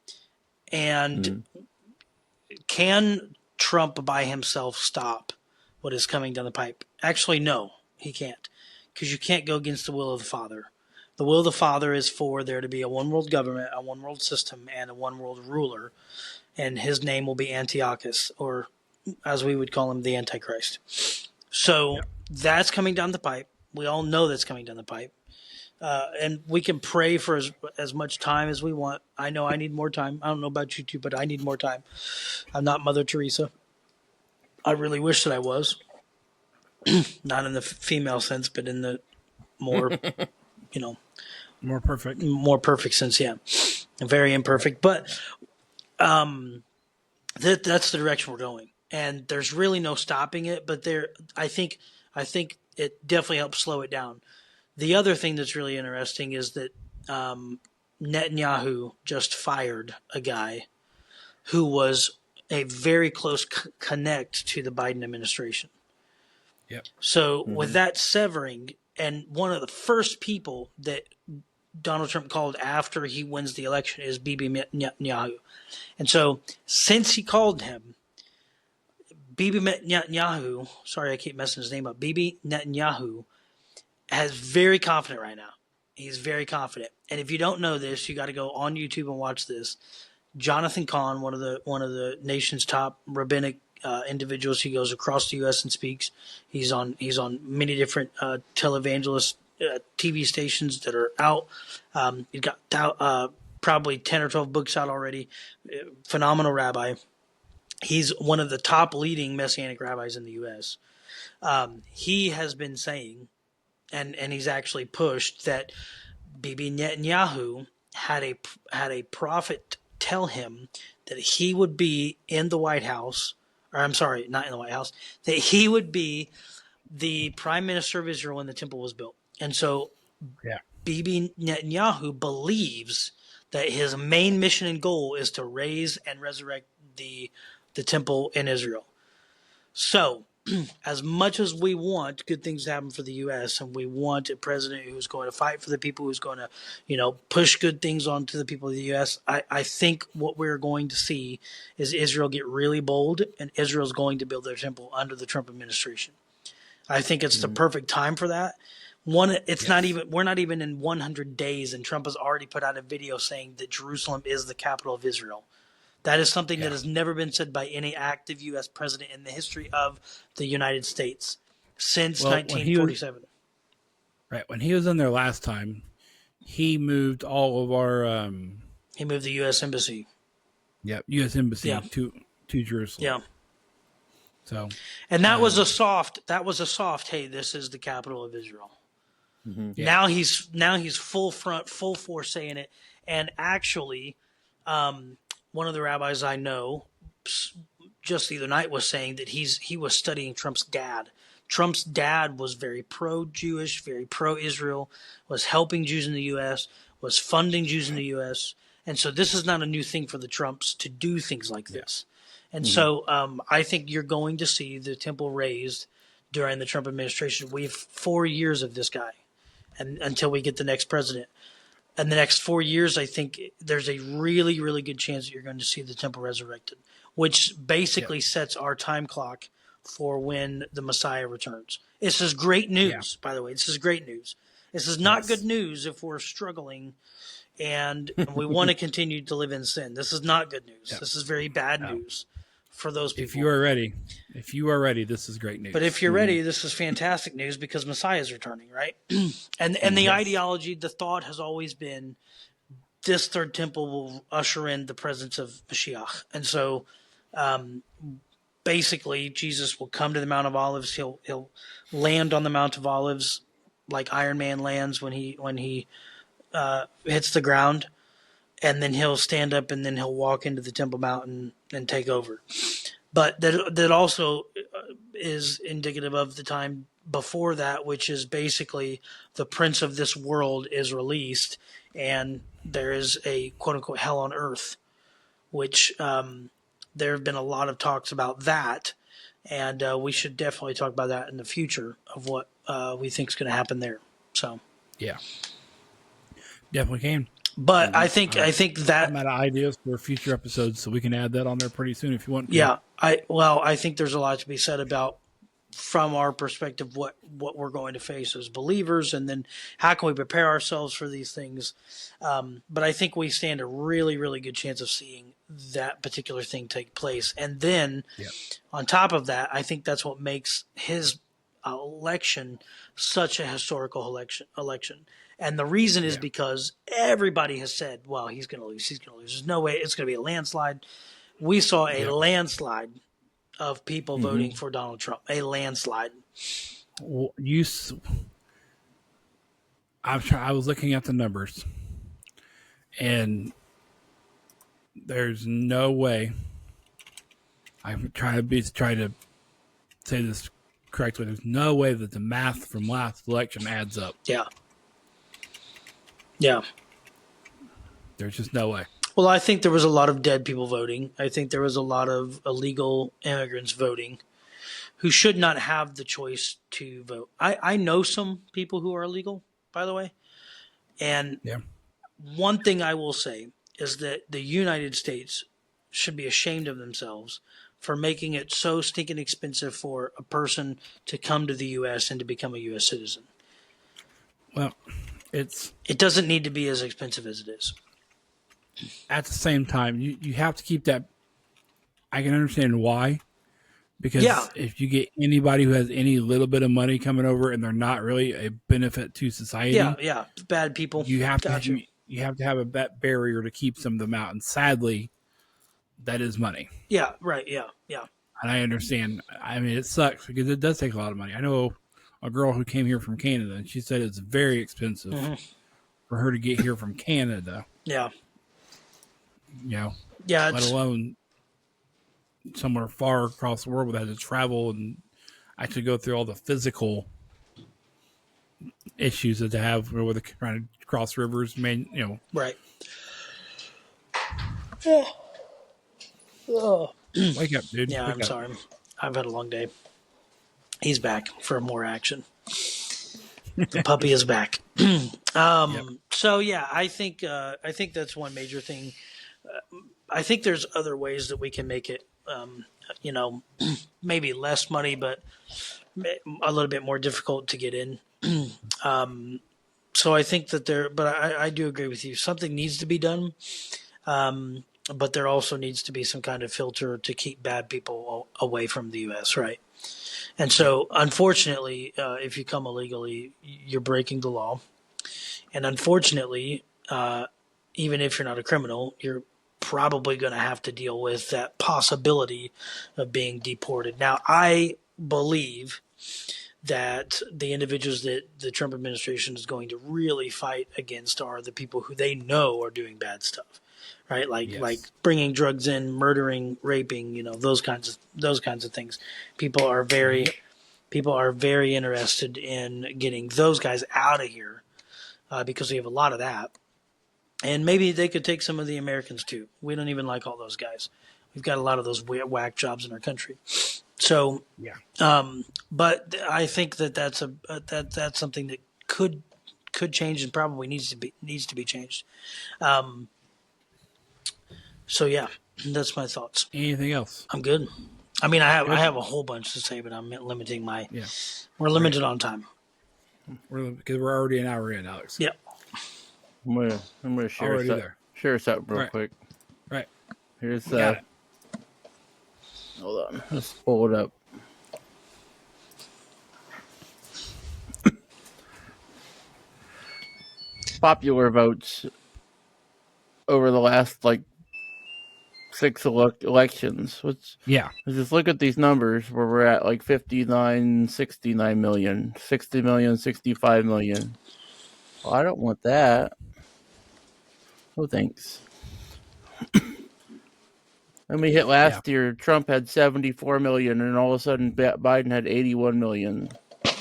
can Trump by himself stop what is coming down the pipe? Actually, no, he can't, because you can't go against the will of the Father. The will of the Father is for there to be a one world government, a one world system, and a one world ruler, and his name will be Antiochus, or as we would call him, the Antichrist. So that's coming down the pipe. We all know that's coming down the pipe. And we can pray for as much time as we want. I know I need more time. I don't know about you two, but I need more time. I'm not Mother Teresa. I really wish that I was. Not in the female sense, but in the more, More perfect sense. Yeah, very imperfect, but that's the direction we're going, and there's really no stopping it. But I think it definitely helps slow it down. The other thing that's really interesting is that Netanyahu just fired a guy who was a very close connect to the Biden administration. Yep. So with that severing, and one of the first people that Donald Trump called after he wins the election is Bibi Netanyahu. And so since he called him, Bibi Netanyahu, sorry I keep messing his name up, Bibi Netanyahu is very confident right now. He's very confident. And if you don't know this, you got to go on YouTube and watch this. Jonathan Cahn, one of the nation's top rabbinic individuals, he goes across the U.S. and speaks. He's on many different televangelist TV stations that are out. He's got probably 10 or 12 books out already. Phenomenal rabbi. He's one of the top leading Messianic rabbis in the U.S. He has been saying, and he's actually pushed, that Bibi Netanyahu had a prophet tell him that he would be in the White House, or I'm sorry, not in the White House, that he would be the prime minister of Israel when the temple was built. And so Bibi Netanyahu believes that his main mission and goal is to raise and resurrect the temple in Israel. So as much as we want good things to happen for the U.S. and we want a president who's going to fight for the people, who's going to, push good things on to the people of the U.S., I think what we're going to see is Israel get really bold, and Israel's going to build their temple under the Trump administration. I think it's the perfect time for that. We're not even in 100 days, and Trump has already put out a video saying that Jerusalem is the capital of Israel. That is something that has never been said by any active U.S. president in the history of the United States since 1947. When he was in there last time, he moved all of our... he moved the U.S. Embassy. U.S. Embassy to Jerusalem. Yeah. So, and that was a soft, hey, this is the capital of Israel. Mm-hmm. Yeah. Now he's full force saying it. And actually, one of the rabbis I know just the other night was saying that he was studying Trump's dad. Trump's dad was very pro-Jewish, very pro-Israel, was helping Jews in the U.S., was funding Jews in the U.S. And so this is not a new thing for the Trumps to do things like this. And so I think you're going to see the temple raised during the Trump administration. We have 4 years of this guy, and until we get the next president. In the next 4 years, I think there's a really, really good chance that you're going to see the temple resurrected, which basically sets our time clock for when the Messiah returns. This is great news, by the way. This is great news. This is not good news if we're struggling and we want to continue to live in sin. This is not good news. This is very bad news for those people. If you are ready, this is great news. But if you're ready, this is fantastic news because Messiah is returning, right? and the ideology, the thought has always been this third temple will usher in the presence of Mashiach. And so basically Jesus will come to the Mount of Olives. He'll land on the Mount of Olives like Iron Man lands when he hits the ground. And then he'll stand up and then he'll walk into the Temple Mountain and take over. But that also is indicative of the time before that, which is basically the prince of this world is released and there is a quote-unquote hell on earth, which there have been a lot of talks about that. And we should definitely talk about that in the future of what we think is going to happen there. So Yeah, definitely can. But I think that I'm out of ideas for future episodes, so we can add that on there pretty soon if you want to. yeah, I think there's a lot to be said about from our perspective what we're going to face as believers, and then how can we prepare ourselves for these things. But I think we stand a really, really good chance of seeing that particular thing take place. And then Yeah. on top of that, I think that's what makes his election such a historical election. And the reason is because everybody has said, well, he's going to lose. He's going to lose. There's no way it's going to be a landslide. We saw a landslide of people voting for Donald Trump. A landslide. Well, I was looking at the numbers, and there's no way. I'm trying to say this correctly. There's no way that the math from last election adds up. Yeah. Yeah. There's just no way. Well, I think there was a lot of dead people voting. I think there was a lot of illegal immigrants voting who should not have the choice to vote. I know some people who are illegal, by the way. And one thing I will say is that the United States should be ashamed of themselves for making it so stinking expensive for a person to come to the U.S. and to become a U.S. citizen. Well, it doesn't need to be as expensive as it is. At the same time, you have to keep that. I can understand why, because if you get anybody who has any little bit of money coming over and they're not really a benefit to society, bad people, you have to have a barrier to keep some of them out, and sadly, that is money. Yeah, right. Yeah. And I understand. I mean, it sucks because it does take a lot of money. I know a girl who came here from Canada, and she said it's very expensive for her to get here from Canada. Yeah. Let alone somewhere far across the world that has to travel and actually go through all the physical issues that they have where they're trying to cross rivers. Right. Wake up, dude. Yeah, I'm sorry. I've had a long day. He's back for more action. The puppy is back. So I think that's one major thing. I think there's other ways that we can make it, maybe less money, but a little bit more difficult to get in. So I think that but I do agree with you. Something needs to be done. But there also needs to be some kind of filter to keep bad people away from the U.S., right? And so, unfortunately, if you come illegally, you're breaking the law. And unfortunately, even if you're not a criminal, you're probably going to have to deal with that possibility of being deported. Now, I believe that the individuals that the Trump administration is going to really fight against are the people who they know are doing bad stuff. Right, like bringing drugs in, murdering, raping, those kinds of things. People are very interested in getting those guys out of here because we have a lot of that, and maybe they could take some of the Americans too. We don't even like all those guys. We've got a lot of those whack jobs in our country. So but I think that's something that could change and probably needs to be changed. So that's my thoughts. Anything else? I'm good. I mean, I have a whole bunch to say, but I'm limiting my. Yeah. We're limited on time. Because we're already an hour in, Alex. Yep. I'm gonna share something real quick. Right. Here's hold on. Let's pull it up. Popular votes over the last 6 elections. Just look at these numbers where we're at 59, 69 million, 60 million, 65 million. Well, I don't want that. No thanks. And we hit last year, Trump had 74 million, and all of a sudden Biden had 81 million.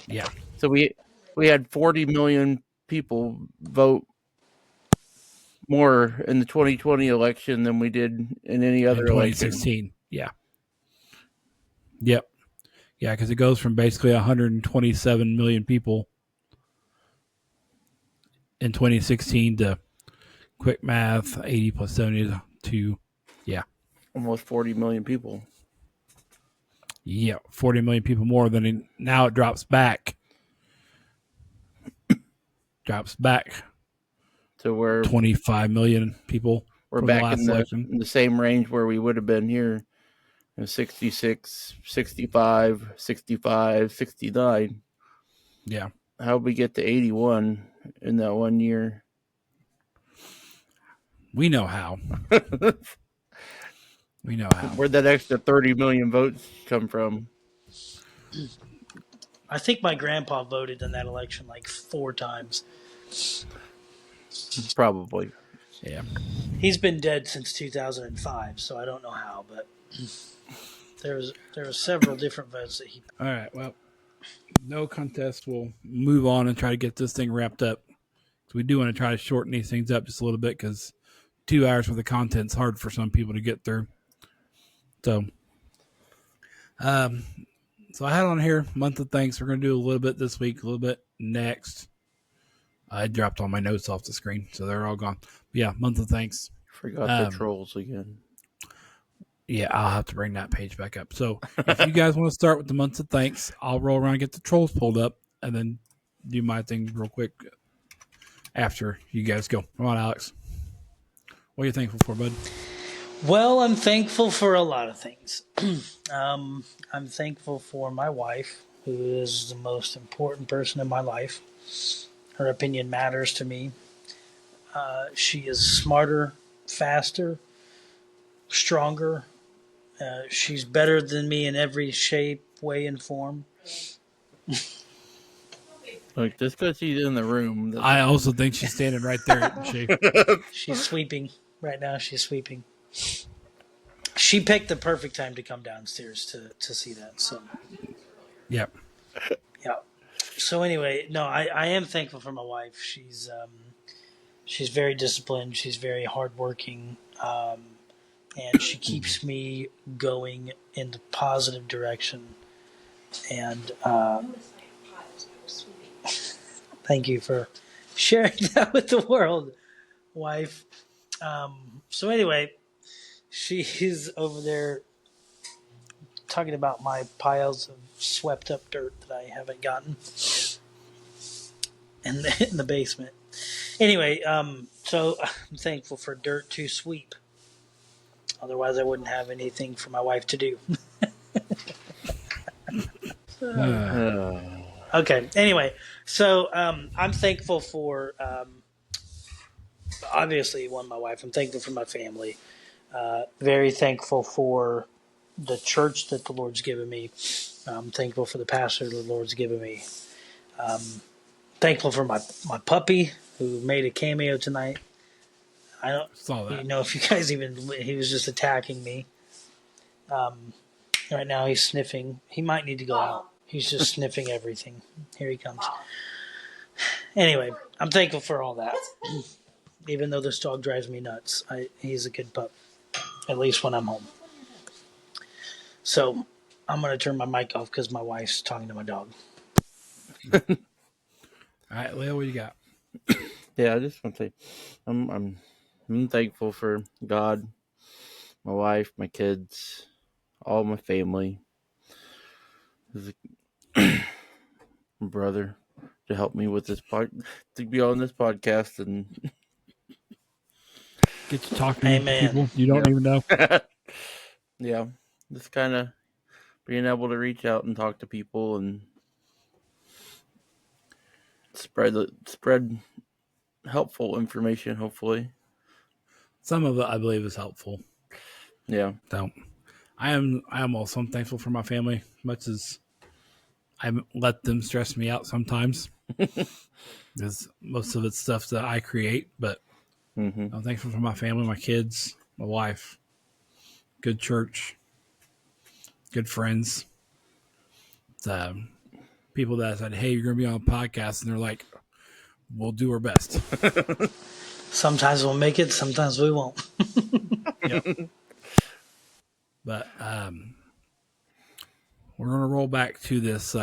Yeah. So we had 40 million people vote more in the 2020 election than we did in any other election. 2016. Yeah. Yep. Yeah, because it goes from basically 127 million people in 2016 to quick math, 80 plus 70 to, almost 40 million people. 40 million people more than now. It drops back to where 25 million people. We're from back the last in election. the same range where we would have been here. 66, 65, 65, 69. Yeah. How'd we get to 81 in that 1 year? We know how. We know how. Where'd that extra 30 million votes come from? I think my grandpa voted in that election like 4 times. Probably. Yeah. He's been dead since 2005, so I don't know how, but there were several different votes that he. All right. Well, no contest. We'll move on and try to get this thing wrapped up. So we do want to try to shorten these things up just a little bit because 2 hours worth of content's hard for some people to get through. So, so I had on here month of thanks. We're going to do a little bit this week, a little bit next. I dropped all my notes off the screen, so they're all gone. But yeah, month of thanks. Forgot the trolls again. Yeah, I'll have to bring that page back up. So if you guys want to start with the months of thanks, I'll roll around and get the trolls pulled up and then do my thing real quick after you guys go. Come on, Alex. What are you thankful for, bud? Well, I'm thankful for a lot of things. I'm thankful for my wife, who is the most important person in my life. Her opinion matters to me. She is smarter, faster, stronger. She's better than me in every shape, way, and form. Look, just because she's in the room. I also think she's standing right there. She's sweeping. Right now, she's sweeping. She picked the perfect time to come downstairs to see that. So, Yep. yeah. So anyway, no, I am thankful for my wife. She's very disciplined. She's very hardworking, and she keeps me going in the positive direction. And thank you for sharing that with the world, wife. So anyway, she's over there talking about my piles of swept up dirt that I haven't gotten in the basement. Anyway, so I'm thankful for dirt to sweep. Otherwise, I wouldn't have anything for my wife to do. Okay. Anyway, so I'm thankful for obviously my wife. I'm thankful for my family. Very thankful for the church that the Lord's given me. I'm thankful for the pastor the Lord's given me. Thankful for my puppy who made a cameo tonight. I don't know if you guys he was just attacking me. Right now he's sniffing. He might need to go out. He's just sniffing everything. Here he comes. Anyway, I'm thankful for all that. Even though this dog drives me nuts, he's a good pup. At least when I'm home. So I'm going to turn my mic off because my wife's talking to my dog. All right, Leo, what you got? Yeah, I just want to say I'm thankful for God, my wife, my kids, all my family, my brother to help me with this to be on this podcast and get to talk to people you don't even know. Yeah, just kind of being able to reach out and talk to people and spread helpful information, hopefully. Some of it I believe is helpful. Yeah. So I am also thankful for my family, much as I let them stress me out sometimes. Because most of it's stuff that I create, but I'm thankful for my family, my kids, my wife, good church, good friends. People that said, "Hey, you're going to be on a podcast," and they're like, "We'll do our best." Sometimes we'll make it, sometimes we won't. Yep. But we're going to roll back to this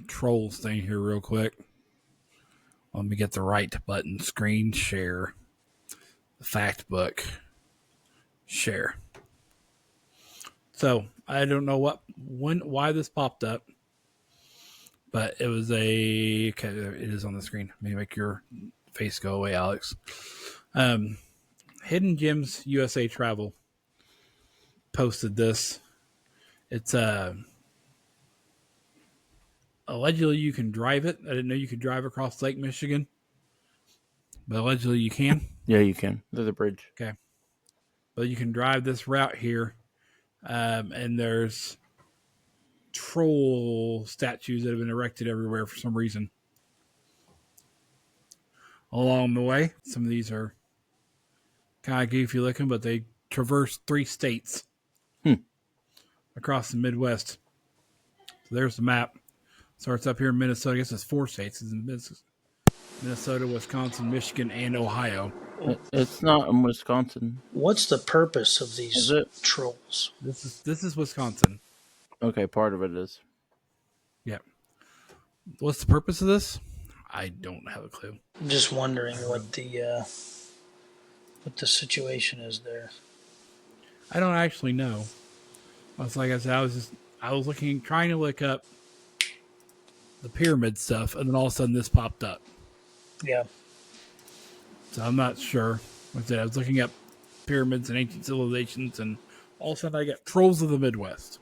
trolls thing here real quick. Let me get the right button. Screen share. The fact book. Share. So I don't know why this popped up, but it was okay. It is on the screen. Let me make your face go away, Alex. Hidden Gems USA Travel posted this. It's allegedly you can drive it. I didn't know you could drive across Lake Michigan, but allegedly you can. Yeah, you can. There's a bridge. Okay, but you can drive this route here, and there's troll statues that have been erected everywhere for some reason along the way. Some of these are kind of goofy looking, but they traverse 3 states across the Midwest. So there's the map. Starts up here in Minnesota. I guess it's 4 states. It's in Minnesota, Wisconsin, Michigan, and Ohio. It's not in Wisconsin. What's the purpose of these trolls? This is Wisconsin. Okay, part of it is. Yeah. What's the purpose of this? I don't have a clue. I'm just wondering what the situation is there. I don't actually know. Like I said, I was looking, trying to look up the pyramid stuff, and then all of a sudden this popped up. Yeah. So I'm not sure. Like I said, I was looking up pyramids and ancient civilizations, and all of a sudden I got trolls of the Midwest.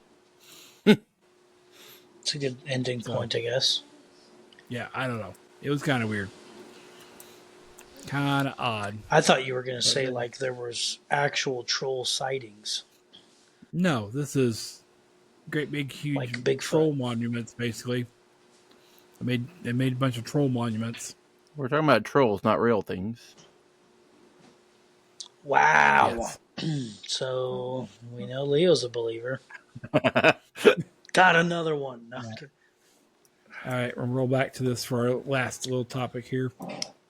It's a good ending point, I guess. Yeah, I don't know. It was kind of weird. Kind of odd. I thought you were going to say like there was actual troll sightings. No, this is great big huge like big troll monuments basically. They made a bunch of troll monuments. We're talking about trolls, not real things. Wow. Yes. So we know Leo's a believer. Got another one. No, yeah. All right, we'll roll back to this for our last little topic here.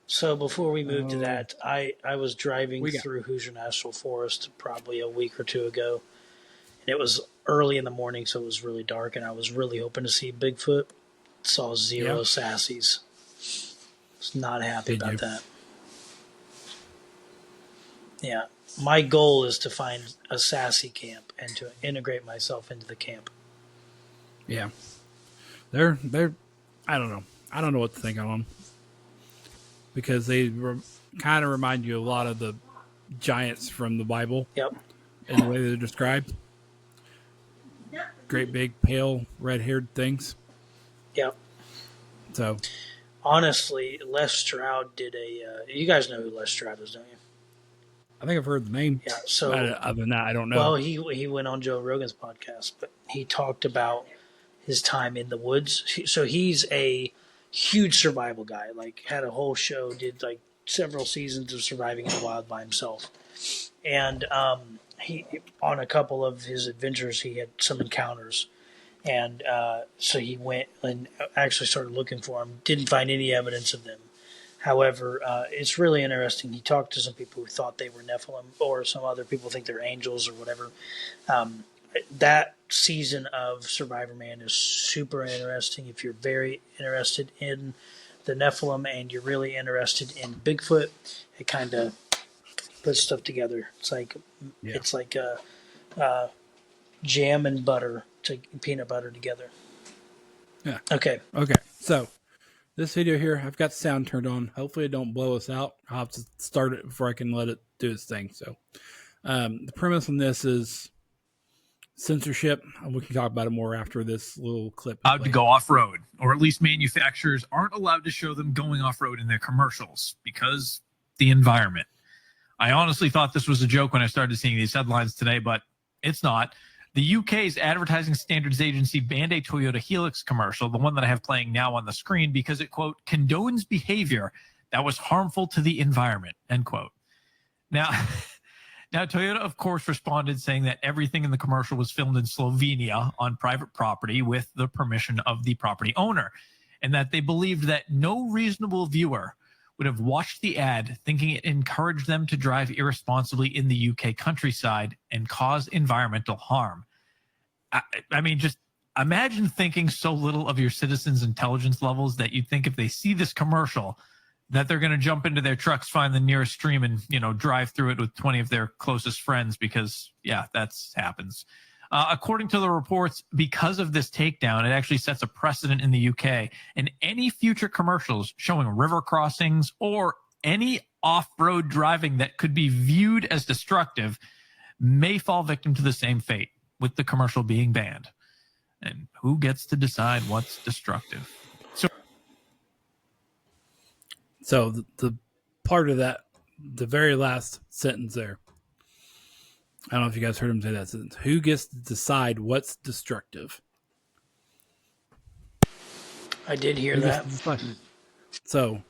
So before we move to that, I was driving through Hoosier National Forest probably a week or 2 ago, and it was early in the morning, so it was really dark, and I was really hoping to see Bigfoot. Saw 0 sassies. Was not happy about that. Yeah, my goal is to find a sassy camp and to integrate myself into the camp. Yeah, they're. I don't know. I don't know what to think of them because they kind of remind you a lot of the giants from the Bible. Yep. In the way they're described. Great big pale red-haired things. Yep. So, honestly, Les Stroud did a. You guys know who Les Stroud is, don't you? I think I've heard the name. Yeah. So other than that, I don't know. Well, he went on Joe Rogan's podcast, but he talked about his time in the woods. So he's a huge survival guy. Like had a whole show, did like several seasons of surviving in the wild by himself, and he on a couple of his adventures he had some encounters. And so he went and actually started looking for them. Didn't find any evidence of them. However, it's really interesting. He talked to some people who thought they were Nephilim, or some other people think they're angels or whatever. That season of Survivor Man is super interesting. If you're very interested in the Nephilim and you're really interested in Bigfoot, it kind of puts stuff together. It's like jam and butter. Peanut butter together. Yeah. Okay. So this video here, I've got the sound turned on. Hopefully it don't blow us out. I'll have to start it before I can let it do its thing. So the premise on this is censorship. We can talk about it more after this little clip. Allowed to go off-road, or at least manufacturers aren't allowed to show them going off-road in their commercials because the environment. I honestly thought this was a joke when I started seeing these headlines today, but it's not. The UK's Advertising Standards Agency banned a Toyota Helix commercial, the one that I have playing now on the screen, because it, quote, condones behavior that was harmful to the environment, end quote. Now, Toyota, of course, responded saying that everything in the commercial was filmed in Slovenia on private property with the permission of the property owner, and that they believed that no reasonable viewer would have watched the ad thinking it encouraged them to drive irresponsibly in the UK countryside and cause environmental harm. I mean, just imagine thinking so little of your citizens' intelligence levels that you'd think if they see this commercial, that they're going to jump into their trucks, find the nearest stream, and drive through it with 20 of their closest friends because that's happens. According to the reports, because of this takedown, it actually sets a precedent in the UK, and any future commercials showing river crossings or any off-road driving that could be viewed as destructive may fall victim to the same fate, with the commercial being banned. And who gets to decide what's destructive? So the part of that, the very last sentence there, I don't know if you guys heard him say that sentence. Who gets to decide what's destructive? I did hear that. So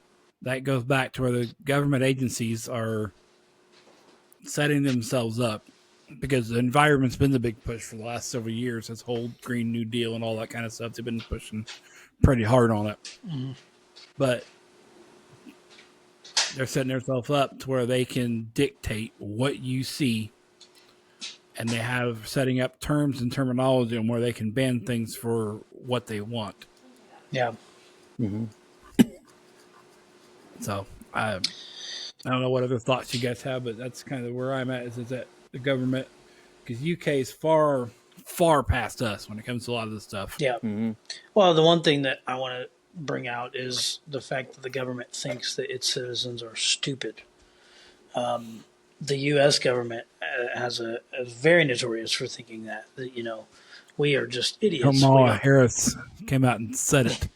that goes back to where the government agencies are setting themselves up, because the environment's been the big push for the last several years. This whole Green New Deal and all that kind of stuff, they've been pushing pretty hard on it. Mm-hmm. But they're setting themselves up to where they can dictate what you see, and they have setting up terms and terminology on where they can ban things for what they want. Yeah. Mm-hmm. So I don't know what other thoughts you guys have, but that's kind of where I'm at. Is that the government, because UK is far past us when it comes to a lot of this stuff. Yeah. Mm-hmm. Well, the one thing that I want to bring out is the fact that the government thinks that its citizens are stupid. The U.S. government is very notorious for thinking that we are just idiots. Kamala Harris came out and said it.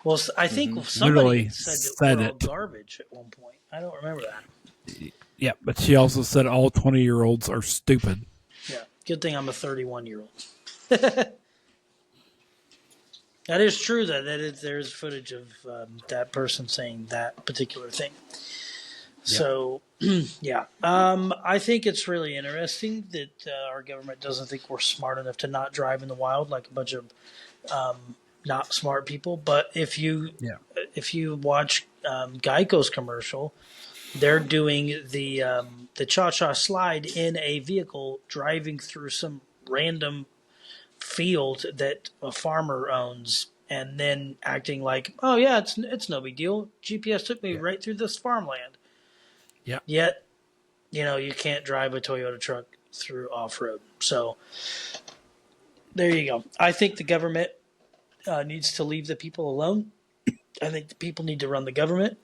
Well, I think somebody said that we're all garbage at one point. I don't remember that. Yeah, but she also said all 20-year-olds are stupid. Yeah, good thing I'm a 31-year-old. That is true, though. There's footage of that person saying that particular thing. Yeah. So, yeah. I think it's really interesting that our government doesn't think we're smart enough to not drive in the wild like a bunch of not smart people. But if you watch Geico's commercial, they're doing the cha-cha slide in a vehicle driving through some random field that a farmer owns, and then acting like, oh yeah, it's no big deal. GPS took me right through this farmland. Yeah. Yet, you can't drive a Toyota truck through off-road. So there you go. I think the government needs to leave the people alone. I think the people need to run the government.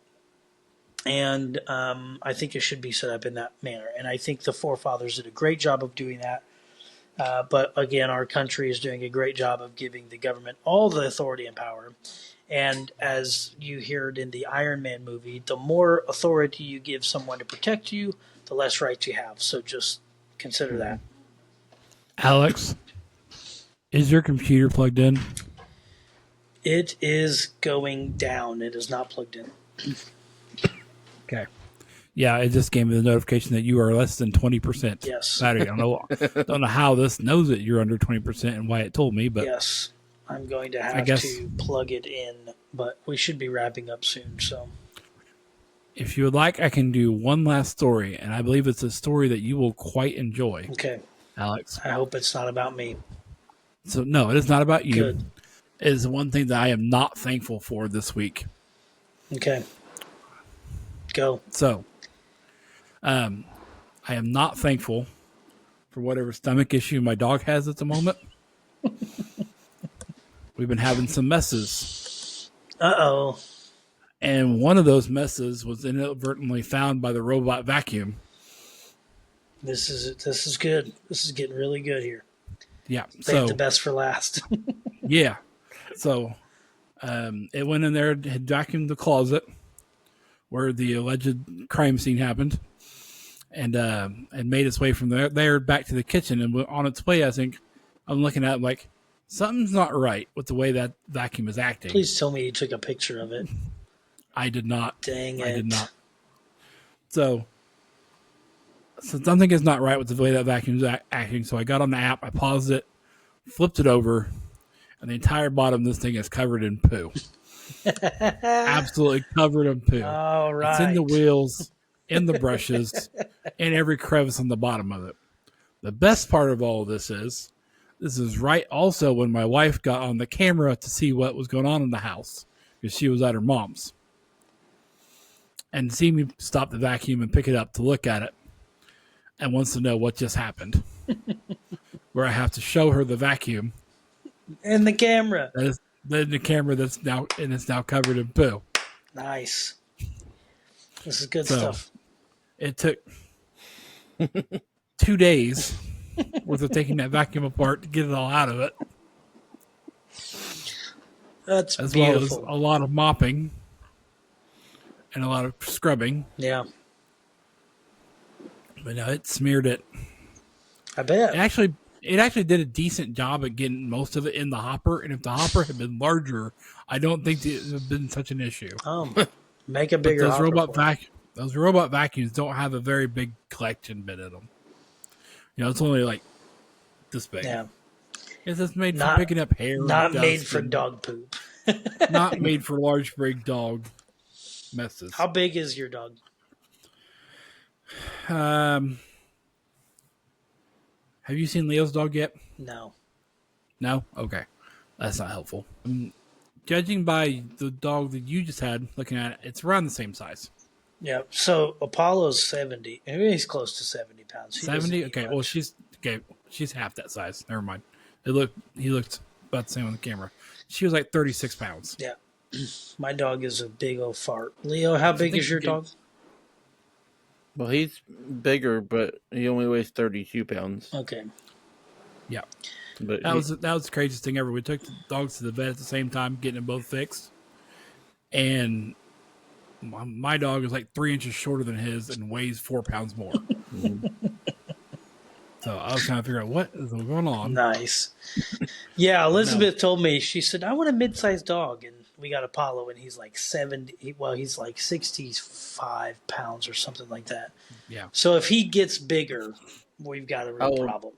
And I think it should be set up in that manner. And I think the forefathers did a great job of doing that. But again, our country is doing a great job of giving the government all the authority and power. And as you heard in the Iron Man movie, the more authority you give someone to protect you, the less rights you have. So just consider that. Alex, is your computer plugged in? It is going down. It is not plugged in. Okay. Yeah, it just gave me the notification that you are less than 20%. Yes. Battery. I don't know how this knows that you're under 20% and why it told me, but yes, I'm going to have to plug it in, but we should be wrapping up soon. So, if you would like, I can do one last story, and I believe it's a story that you will quite enjoy. Okay, Alex. I hope it's not about me. So no, it is not about you. Good. It is one thing that I am not thankful for this week. Okay. Go. So, I am not thankful for whatever stomach issue my dog has at the moment. We've been having some messes. Uh-oh. And one of those messes was inadvertently found by the robot vacuum. This is good. This is getting really good here. Yeah. Save the best for last. Yeah. So, it went in there, had vacuumed the closet where the alleged crime scene happened, and made its way from there back to the kitchen. And on its way, I think I'm looking at it like something's not right with the way that vacuum is acting. Please tell me you took a picture of it. I did not. Dang it. I did not. So something is not right with the way that vacuum is acting. So I got on the app, I paused it, flipped it over, and the entire bottom of this thing is covered in poo. Absolutely covered in poo. All right. It's in the wheels, in the brushes, in every crevice on the bottom of it. The best part of all of this is right also when my wife got on the camera to see what was going on in the house, because she was at her mom's. and see me stop the vacuum and pick it up to look at it, and wants to know what just happened. Where I have to show her the vacuum And the camera. that is the camera that's now covered in poo. Nice. This is good So, stuff. It took 2 days worth of taking that vacuum apart to get it all out of it, That's as beautiful. well as a lot of mopping and a lot of scrubbing. Yeah, But no, it smeared it. I bet. It actually did a decent job at getting most of it in the hopper. And if the hopper had been larger, I don't think it would have been such an issue. Make a But bigger hopper for it. those robot vacuums don't have a very big collection bin in them. You know, it's only like this big. Yeah, It's just made for picking up hair. not and made dust for and dog poop. not made for large big dog messes. How big is your dog? Have you seen Leo's dog yet? No. No? Okay. That's not helpful. Judging by the dog that you just had, looking at it, it's around the same size. Yeah. So Apollo's 70. Maybe he's close to 70 pounds. He doesn't 70? eat Okay. much. Well, she's half that size. Never mind. He looked about the same on the camera. She was like 36 pounds. Yeah. My dog is a big old fart. Leo, how big is your dog? Well, he's bigger, but he only weighs 32 pounds. Okay. Yeah. But That was the craziest thing ever. We took the dogs to the vet at the same time, getting them both fixed. And my dog is like 3 inches shorter than his and weighs 4 pounds more. So I was trying to figure out what is going on. Nice. Yeah, Elizabeth told me, she said, I want a mid-sized dog. And we got Apollo, and he's like 70. Well, he's like 65 pounds or something like that. Yeah. So if he gets bigger, we've got a real problem.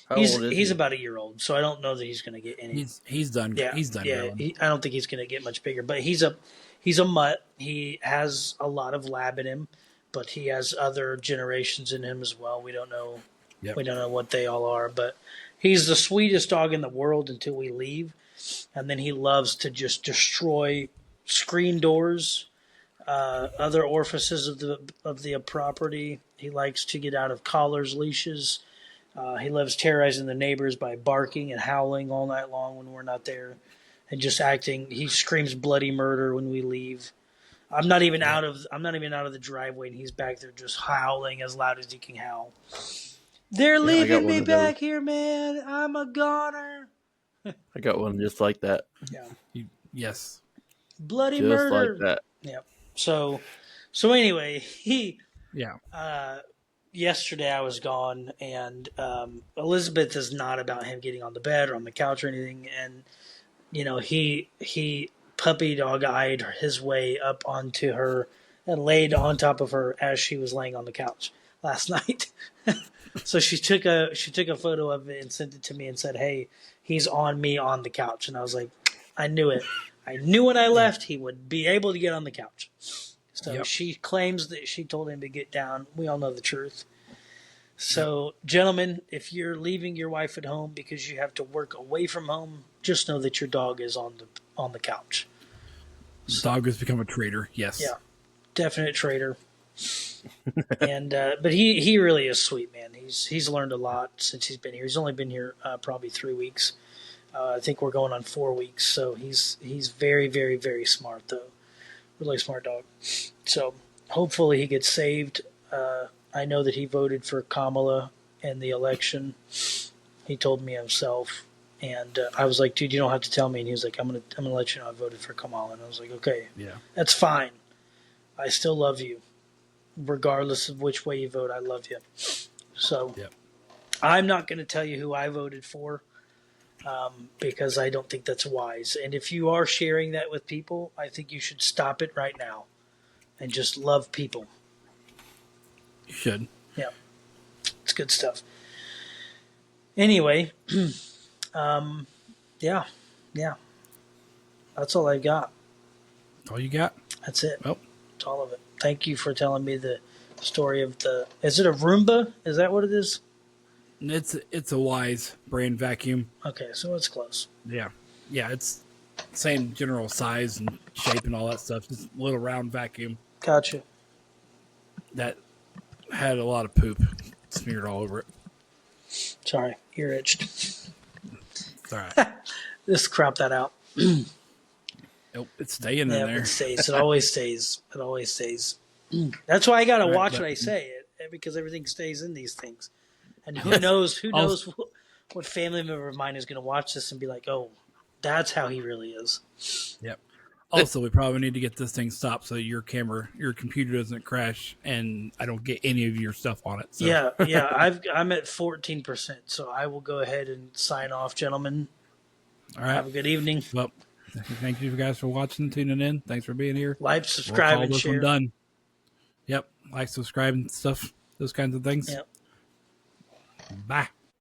How old is He's he? about a year old, so I don't know that he's going to get any. He's done. Yeah, He's done. Yeah, growing. I don't think he's going to get much bigger, but he's a mutt. He has a lot of lab in him, but he has other generations in him as well. We don't know. Yep. We don't know what they all are, but he's the sweetest dog in the world until we leave, and then he loves to just destroy screen doors, other orifices of the property. He likes to get out of collars, leashes. He loves terrorizing the neighbors by barking and howling all night long when we're not there, and just acting. He screams bloody murder when we leave. I'm not even out of the driveway, and he's back there just howling as loud as he can howl. They're leaving me back here, man. I'm a goner. I got one just like that. Yeah, Yes. bloody Just murder. like that. Yep. So anyway, he. Yeah. Yesterday I was gone, and Elizabeth is not about him getting on the bed or on the couch or anything. And you know, he puppy dog eyed his way up onto her and laid on top of her as she was laying on the couch last night. So she took a photo of it and sent it to me and said, "Hey, he's on me on the couch." And I was like, I knew it. I knew when I left he would be able to get on the couch. So she claims that she told him to get down. We all know the truth. So, gentlemen, if you're leaving your wife at home because you have to work away from home, just know that your dog is on the couch. The dog has become a traitor. Yes. Yeah, definite traitor. And but he really is sweet, man. He's learned a lot since he's been here. He's only been here probably 3 weeks. I think we're going on 4 weeks. So he's very, very, very smart, though. Really smart dog. So hopefully he gets saved. I know that he voted for Kamala in the election. He told me himself, and I was like, "Dude, you don't have to tell me." And he was like, "I'm gonna let you know I voted for Kamala." And I was like, "Okay, Yeah. that's fine. I still love you, regardless of which way you vote. I love you." So I'm not going to tell you who I voted for. Because I don't think that's wise. And if you are sharing that with people, I think you should stop it right now and just love people. You should. Yeah. It's good stuff. Anyway, yeah. That's all I got. That's all you got? That's it. Well, That's all of it. Thank you for telling me the story of is it a Roomba? Is that what it is? it's a Wise brand vacuum. Okay, so it's close. Yeah. Yeah, it's same general size and shape and all that stuff. Just a little round vacuum. Gotcha. that had a lot of poop smeared all over it. Sorry, ear itched. It's all right. Just crop that out. Nope, it's staying in Yeah, there. it stays. It always stays. It always stays. That's why I gotta Right, watch but- what I say, because everything stays in these things. And who knows? Who knows what family member of mine is gonna watch this and be like, "Oh, that's how he really is." Yep. Also, we probably need to get this thing stopped so your computer doesn't crash, and I don't get any of your stuff on it. So. Yeah. I'm at 14%, so I will go ahead and sign off, gentlemen. All right. Have a good evening. Well, thank you guys for watching, tuning in. Thanks for being here. Like, subscribe, We'll and call this one share. done. Yep. Like, subscribe, and stuff. Those kinds of things. Yep. Bye.